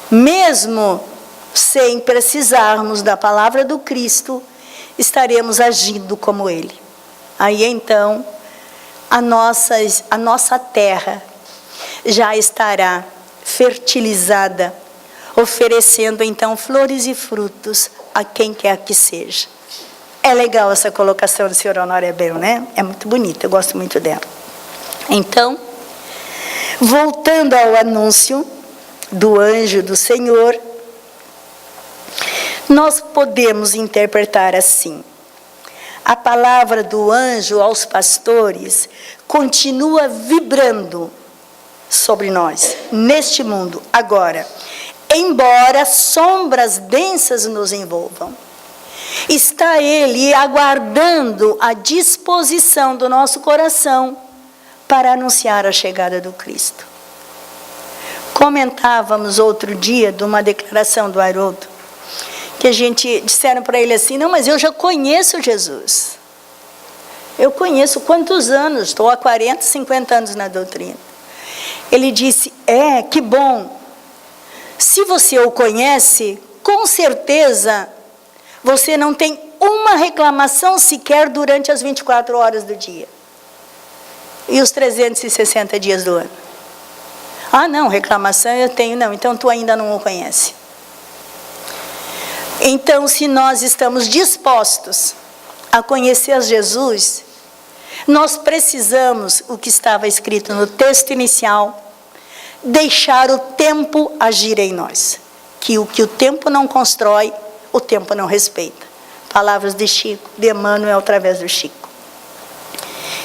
mesmo sem precisarmos da palavra do Cristo, estaremos agindo como Ele. Aí então, a nossa terra já estará fertilizada, oferecendo então flores e frutos a quem quer que seja. É legal essa colocação do Sr. Honório Abreu, né? É muito bonita, eu gosto muito dela. Então, voltando ao anúncio do anjo do Senhor, nós podemos interpretar assim: a palavra do anjo aos pastores continua vibrando sobre nós, neste mundo, agora, embora sombras densas nos envolvam. Está ele aguardando a disposição do nosso coração para anunciar a chegada do Cristo. Comentávamos outro dia de uma declaração do Haroldo, que disseram para ele assim: não, mas eu já conheço Jesus. Eu conheço quantos anos? Estou há 40, 50 anos na doutrina. Ele disse: que bom. Se você o conhece, com certeza você não tem uma reclamação sequer durante as 24 horas do dia. E os 360 dias do ano. Ah, não, reclamação eu tenho. Não, então tu ainda não o conhece. Então, se nós estamos dispostos a conhecer a Jesus, nós precisamos, o que estava escrito no texto inicial, deixar o tempo agir em nós. Que o tempo não constrói, o tempo não respeita. Palavras de Chico, de Emmanuel através do Chico.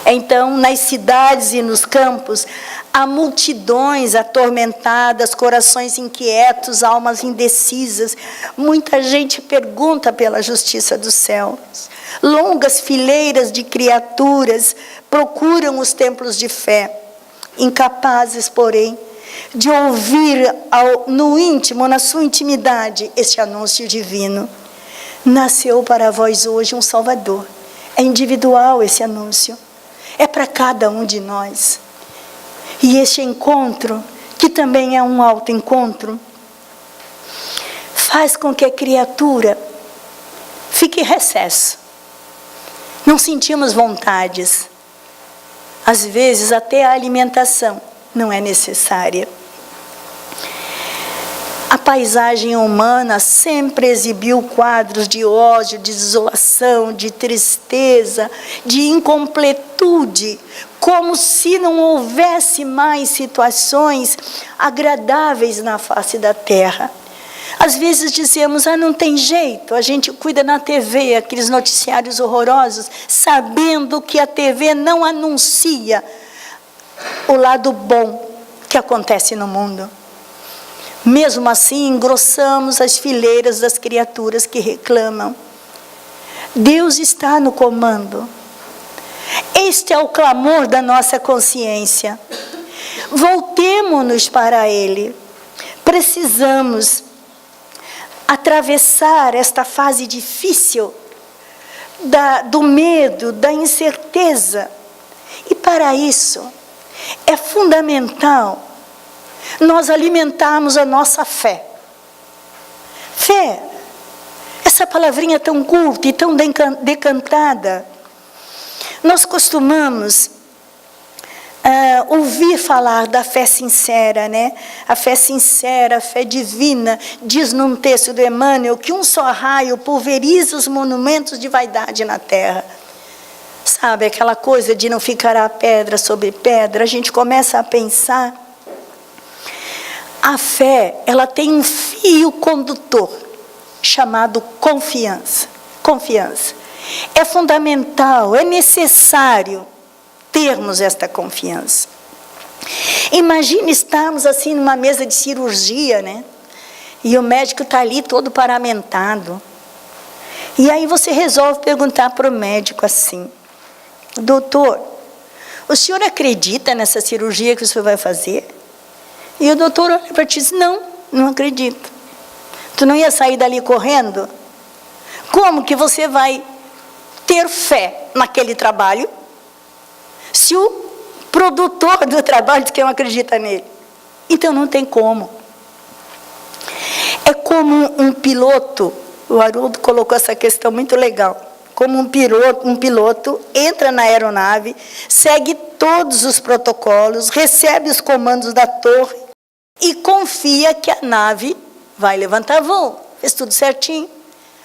Então, nas cidades e nos campos, há multidões atormentadas, corações inquietos, almas indecisas. Muita gente pergunta pela justiça dos céus. Longas fileiras de criaturas procuram os templos de fé, incapazes, porém, de ouvir no íntimo, na sua intimidade, este anúncio divino. Nasceu para vós hoje um Salvador. É individual esse anúncio. É para cada um de nós. E este encontro, que também é um autoencontro, faz com que a criatura fique em recesso. Não sentimos vontades. Às vezes até a alimentação não é necessária. A paisagem humana sempre exibiu quadros de ódio, de desolação, de tristeza, de incompletude, como se não houvesse mais situações agradáveis na face da terra. Às vezes dizemos: não tem jeito, a gente cuida na TV, aqueles noticiários horrorosos, sabendo que a TV não anuncia o lado bom que acontece no mundo. Mesmo assim, engrossamos as fileiras das criaturas que reclamam. Deus está no comando. Este é o clamor da nossa consciência. Voltemo-nos para Ele. Precisamos atravessar esta fase difícil do medo, da incerteza, E para isso, é fundamental nós alimentarmos a nossa fé. Fé, essa palavrinha tão curta e tão decantada. Nós costumamos ouvir falar da fé sincera, né? A fé sincera, a fé divina, diz num texto do Emmanuel que um só raio pulveriza os monumentos de vaidade na terra. Sabe, aquela coisa de não ficará pedra sobre pedra, a gente começa a pensar. A fé, ela tem um fio condutor, chamado confiança. Confiança. É fundamental, é necessário termos esta confiança. Imagine estarmos assim numa mesa de cirurgia, né? E o médico está ali todo paramentado. E aí você resolve perguntar para o médico assim: doutor, o senhor acredita nessa cirurgia que o senhor vai fazer? E o doutor olha para ti e diz: não acredito. Tu não ia sair dali correndo? Como que você vai ter fé naquele trabalho se o produtor do trabalho diz que não acredita nele? Então não tem como. É como um piloto, o Haroldo colocou essa questão muito legal. Como um piloto entra na aeronave, segue todos os protocolos, recebe os comandos da torre e confia que a nave vai levantar voo. Fez tudo certinho.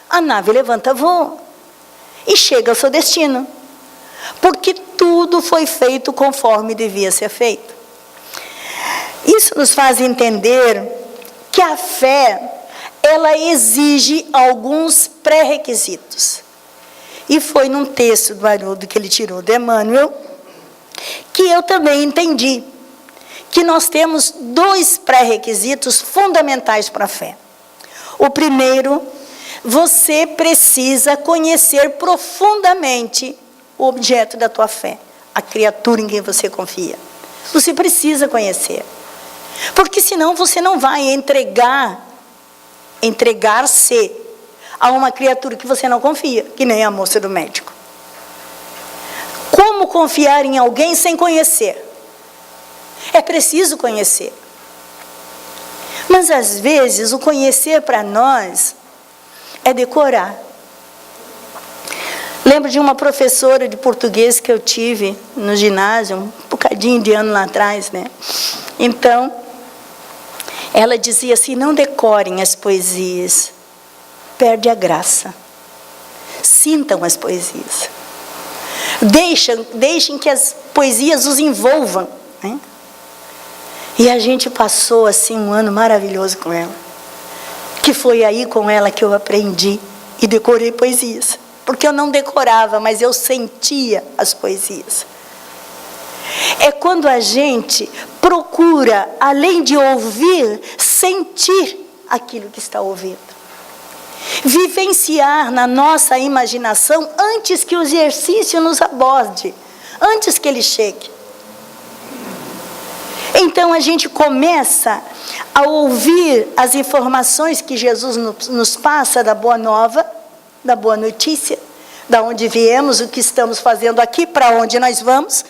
A nave levanta voo e chega ao seu destino. Porque tudo foi feito conforme devia ser feito. Isso nos faz entender que a fé, ela exige alguns pré-requisitos. E foi num texto do Haroldo que ele tirou do Emmanuel que eu também entendi que nós temos 2 pré-requisitos fundamentais para a fé. O primeiro, você precisa conhecer profundamente o objeto da tua fé, a criatura em quem você confia. Você precisa conhecer. Porque senão você não vai entregar-se a uma criatura que você não confia, que nem a moça do médico. Como confiar em alguém sem conhecer? É preciso conhecer. Mas às vezes o conhecer para nós é decorar. Lembro de uma professora de português que eu tive no ginásio, um bocadinho de ano lá atrás, né? Então, ela dizia assim: não decorem as poesias, perde a graça. Sintam as poesias. Deixem que as poesias os envolvam, né? E a gente passou assim um ano maravilhoso com ela. Que foi aí com ela que eu aprendi e decorei poesias. Porque eu não decorava, mas eu sentia as poesias. É quando a gente procura, além de ouvir, sentir aquilo que está ouvindo. Vivenciar na nossa imaginação antes que o exercício nos aborde, antes que ele chegue. Então a gente começa a ouvir as informações que Jesus nos passa da boa nova, da boa notícia, da onde viemos, o que estamos fazendo aqui, para onde nós vamos,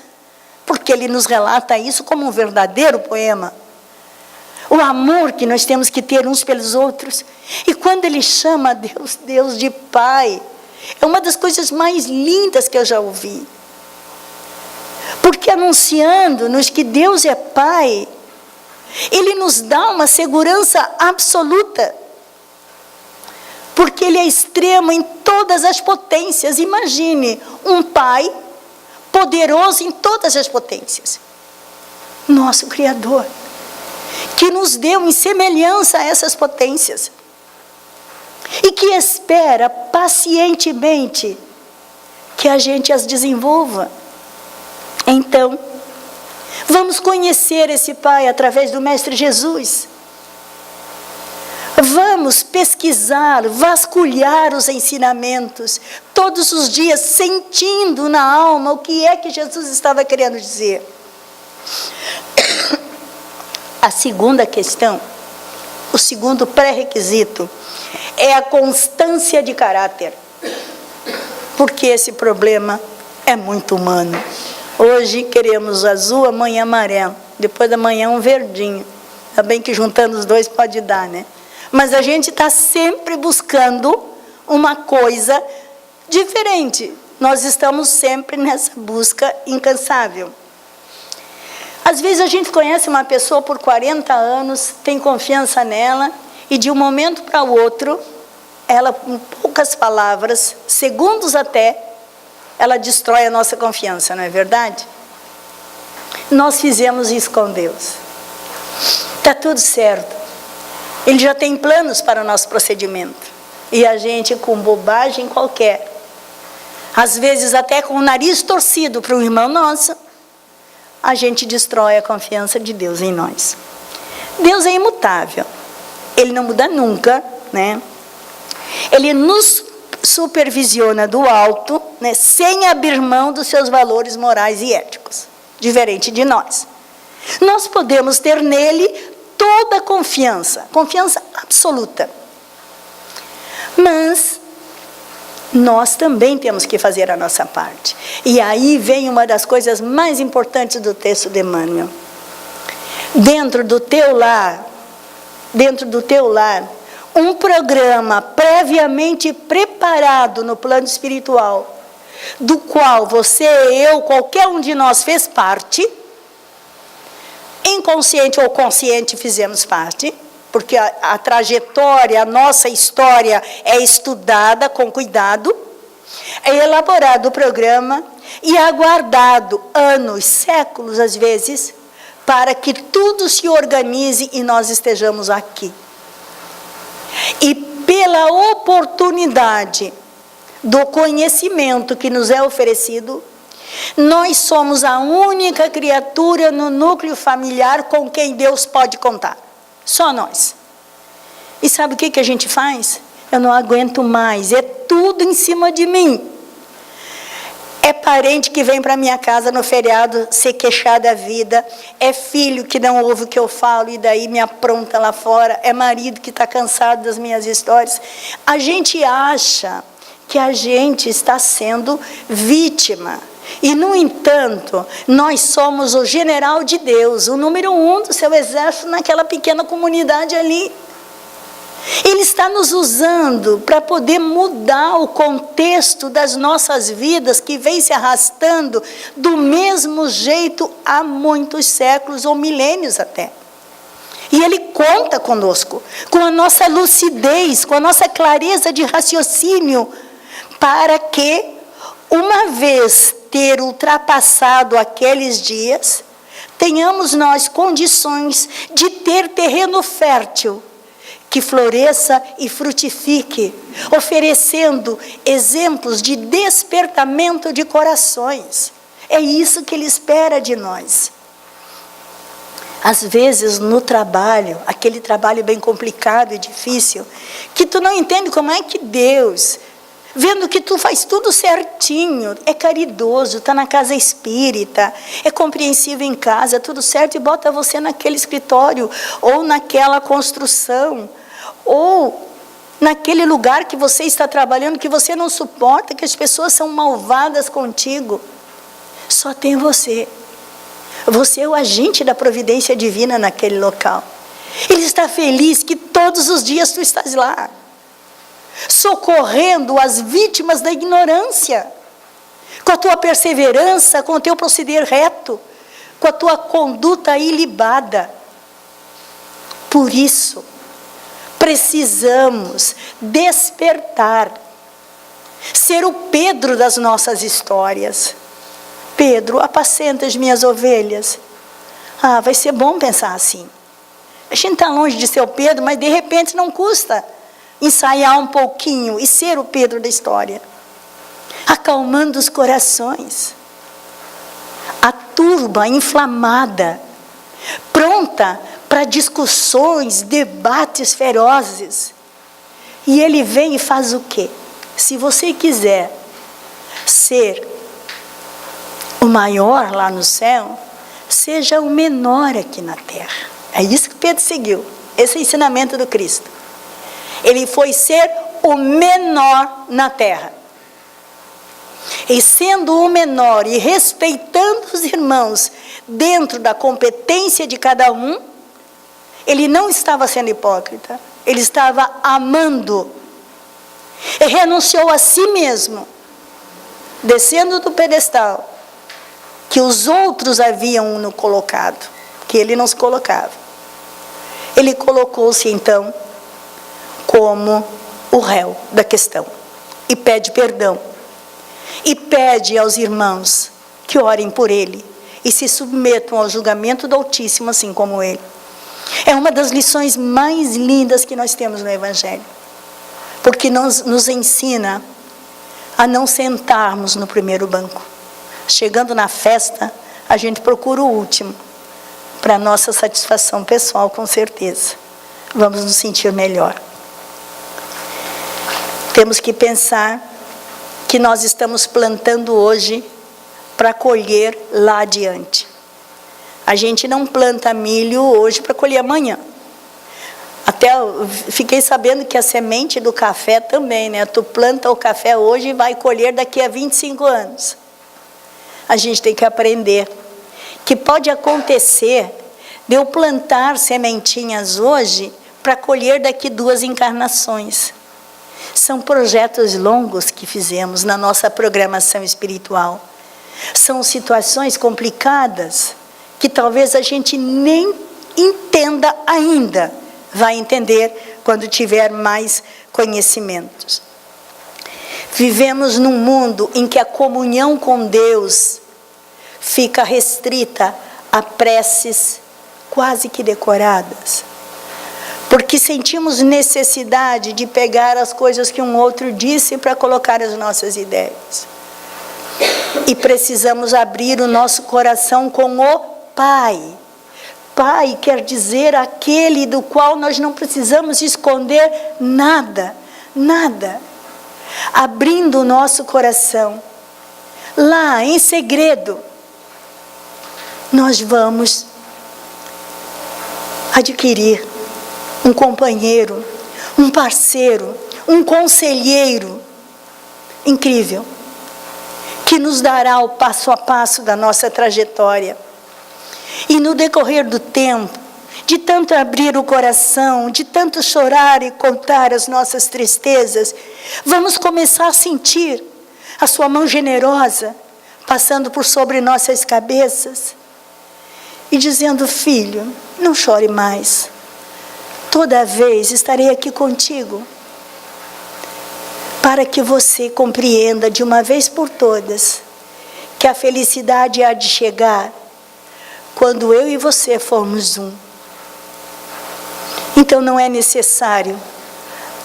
porque ele nos relata isso como um verdadeiro poema. O amor que nós temos que ter uns pelos outros. E quando ele chama Deus de Pai, é uma das coisas mais lindas que eu já ouvi. Porque anunciando-nos que Deus é Pai, Ele nos dá uma segurança absoluta. Porque Ele é extremo em todas as potências. Imagine um Pai poderoso em todas as potências. Nosso Criador, que nos deu em semelhança a essas potências. E que espera pacientemente que a gente as desenvolva. Então, vamos conhecer esse Pai através do Mestre Jesus. Vamos pesquisar, vasculhar os ensinamentos, todos os dias sentindo na alma o que é que Jesus estava querendo dizer. A segunda questão, o segundo pré-requisito, é a constância de caráter. Porque esse problema é muito humano. Hoje queremos azul, amanhã amarelo, depois da manhã um verdinho. Ainda bem que juntando os dois pode dar, né? Mas a gente está sempre buscando uma coisa diferente. Nós estamos sempre nessa busca incansável. Às vezes a gente conhece uma pessoa por 40 anos, tem confiança nela, e de um momento para o outro, ela, com poucas palavras, segundos até, ela destrói a nossa confiança, não é verdade? Nós fizemos isso com Deus. Está tudo certo. Ele já tem planos para o nosso procedimento. E a gente, com bobagem qualquer, às vezes até com o nariz torcido para um irmão nosso, a gente destrói a confiança de Deus em nós. Deus é imutável. Ele não muda nunca, né? Ele nos supervisiona do alto, né, sem abrir mão dos seus valores morais e éticos, diferente de nós. Nós podemos ter nele toda a confiança absoluta. Mas nós também temos que fazer a nossa parte. E aí vem uma das coisas mais importantes do texto de Emmanuel. Dentro do teu lar, um programa previamente preparado no plano espiritual, do qual você, eu, qualquer um de nós fez parte, inconsciente ou consciente fizemos parte, porque a trajetória, a nossa história é estudada com cuidado, é elaborado o programa e aguardado anos, séculos às vezes, para que tudo se organize e nós estejamos aqui. E pela oportunidade do conhecimento que nos é oferecido, nós somos a única criatura no núcleo familiar com quem Deus pode contar. Só nós. E sabe o que a gente faz? Eu não aguento mais, é tudo em cima de mim. É parente que vem para minha casa no feriado se queixar da vida, é filho que não ouve o que eu falo e daí me apronta lá fora, é marido que está cansado das minhas histórias. A gente acha que a gente está sendo vítima. E, no entanto, nós somos o general de Deus, o número 1 do seu exército naquela pequena comunidade ali. Ele está nos usando para poder mudar o contexto das nossas vidas, que vem se arrastando do mesmo jeito há muitos séculos ou milênios até. E Ele conta conosco, com a nossa lucidez, com a nossa clareza de raciocínio, para que, uma vez ter ultrapassado aqueles dias, tenhamos nós condições de ter terreno fértil, que floresça e frutifique, oferecendo exemplos de despertamento de corações. É isso que Ele espera de nós. Às vezes no trabalho, aquele trabalho bem complicado e difícil, que tu não entende como é que Deus, vendo que tu faz tudo certinho, é caridoso, está na casa espírita, é compreensivo em casa, é tudo certo, e bota você naquele escritório, ou naquela construção, ou naquele lugar que você está trabalhando, que você não suporta, que as pessoas são malvadas contigo. Só tem você. Você é o agente da providência divina naquele local. Ele está feliz que todos os dias tu estás lá, socorrendo as vítimas da ignorância, com a tua perseverança, com o teu proceder reto, com a tua conduta ilibada. Por isso, precisamos despertar, ser o Pedro das nossas histórias. Pedro, apacenta as minhas ovelhas. Ah, vai ser bom pensar assim. A gente está longe de ser o Pedro, mas de repente não custa ensaiar um pouquinho e ser o Pedro da história, acalmando os corações. A turba inflamada, pronta para discussões, debates ferozes. E ele vem e faz o quê? Se você quiser ser o maior lá no céu, seja o menor aqui na terra. É isso que Pedro seguiu, esse é o ensinamento do Cristo. Ele foi ser o menor na terra. E sendo o menor e respeitando os irmãos dentro da competência de cada um, ele não estava sendo hipócrita, ele estava amando. E renunciou a si mesmo, descendo do pedestal que os outros haviam no colocado, que ele não se colocava. Ele colocou-se então como o réu da questão e pede perdão. E pede aos irmãos que orem por ele e se submetam ao julgamento do Altíssimo, assim como ele. É uma das lições mais lindas que nós temos no Evangelho, porque nos ensina a não sentarmos no primeiro banco. Chegando na festa, a gente procura o último, para nossa satisfação pessoal, com certeza. Vamos nos sentir melhor. Temos que pensar que nós estamos plantando hoje para colher lá adiante. A gente não planta milho hoje para colher amanhã. Até eu fiquei sabendo que a semente do café também, né? Tu planta o café hoje e vai colher daqui a 25 anos. A gente tem que aprender que pode acontecer de eu plantar sementinhas hoje para colher daqui 2 encarnações. São projetos longos que fizemos na nossa programação espiritual. São situações complicadas que talvez a gente nem entenda ainda. Vai entender quando tiver mais conhecimentos. Vivemos num mundo em que a comunhão com Deus fica restrita a preces quase que decoradas. Porque sentimos necessidade de pegar as coisas que um outro disse para colocar as nossas ideias. E precisamos abrir o nosso coração com o Pai. Pai quer dizer aquele do qual nós não precisamos esconder nada, nada. Abrindo o nosso coração, lá em segredo, nós vamos adquirir um companheiro, um parceiro, um conselheiro incrível, que nos dará o passo a passo da nossa trajetória. E no decorrer do tempo, de tanto abrir o coração, de tanto chorar e contar as nossas tristezas, vamos começar a sentir a sua mão generosa passando por sobre nossas cabeças e dizendo: filho, não chore mais. Toda vez estarei aqui contigo, para que você compreenda de uma vez por todas que a felicidade há de chegar quando eu e você formos um. Então não é necessário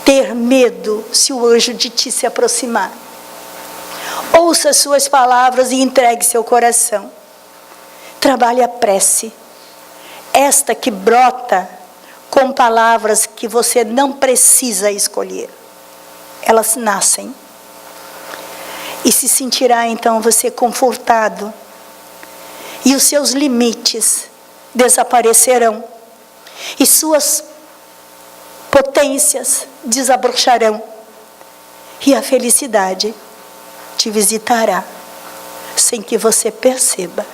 ter medo se o anjo de ti se aproximar. Ouça as suas palavras e entregue seu coração. Trabalhe a prece, esta que brota com palavras que você não precisa escolher. Elas nascem. E se sentirá então você confortado. E os seus limites desaparecerão. E suas potências desabrocharão. E a felicidade te visitará, sem que você perceba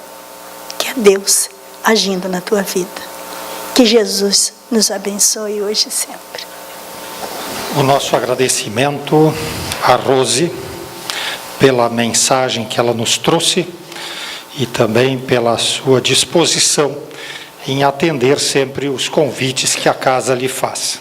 que é Deus agindo na tua vida. Que Jesus nos abençoe hoje e sempre. O nosso agradecimento a Rose pela mensagem que ela nos trouxe e também pela sua disposição em atender sempre os convites que a casa lhe faz.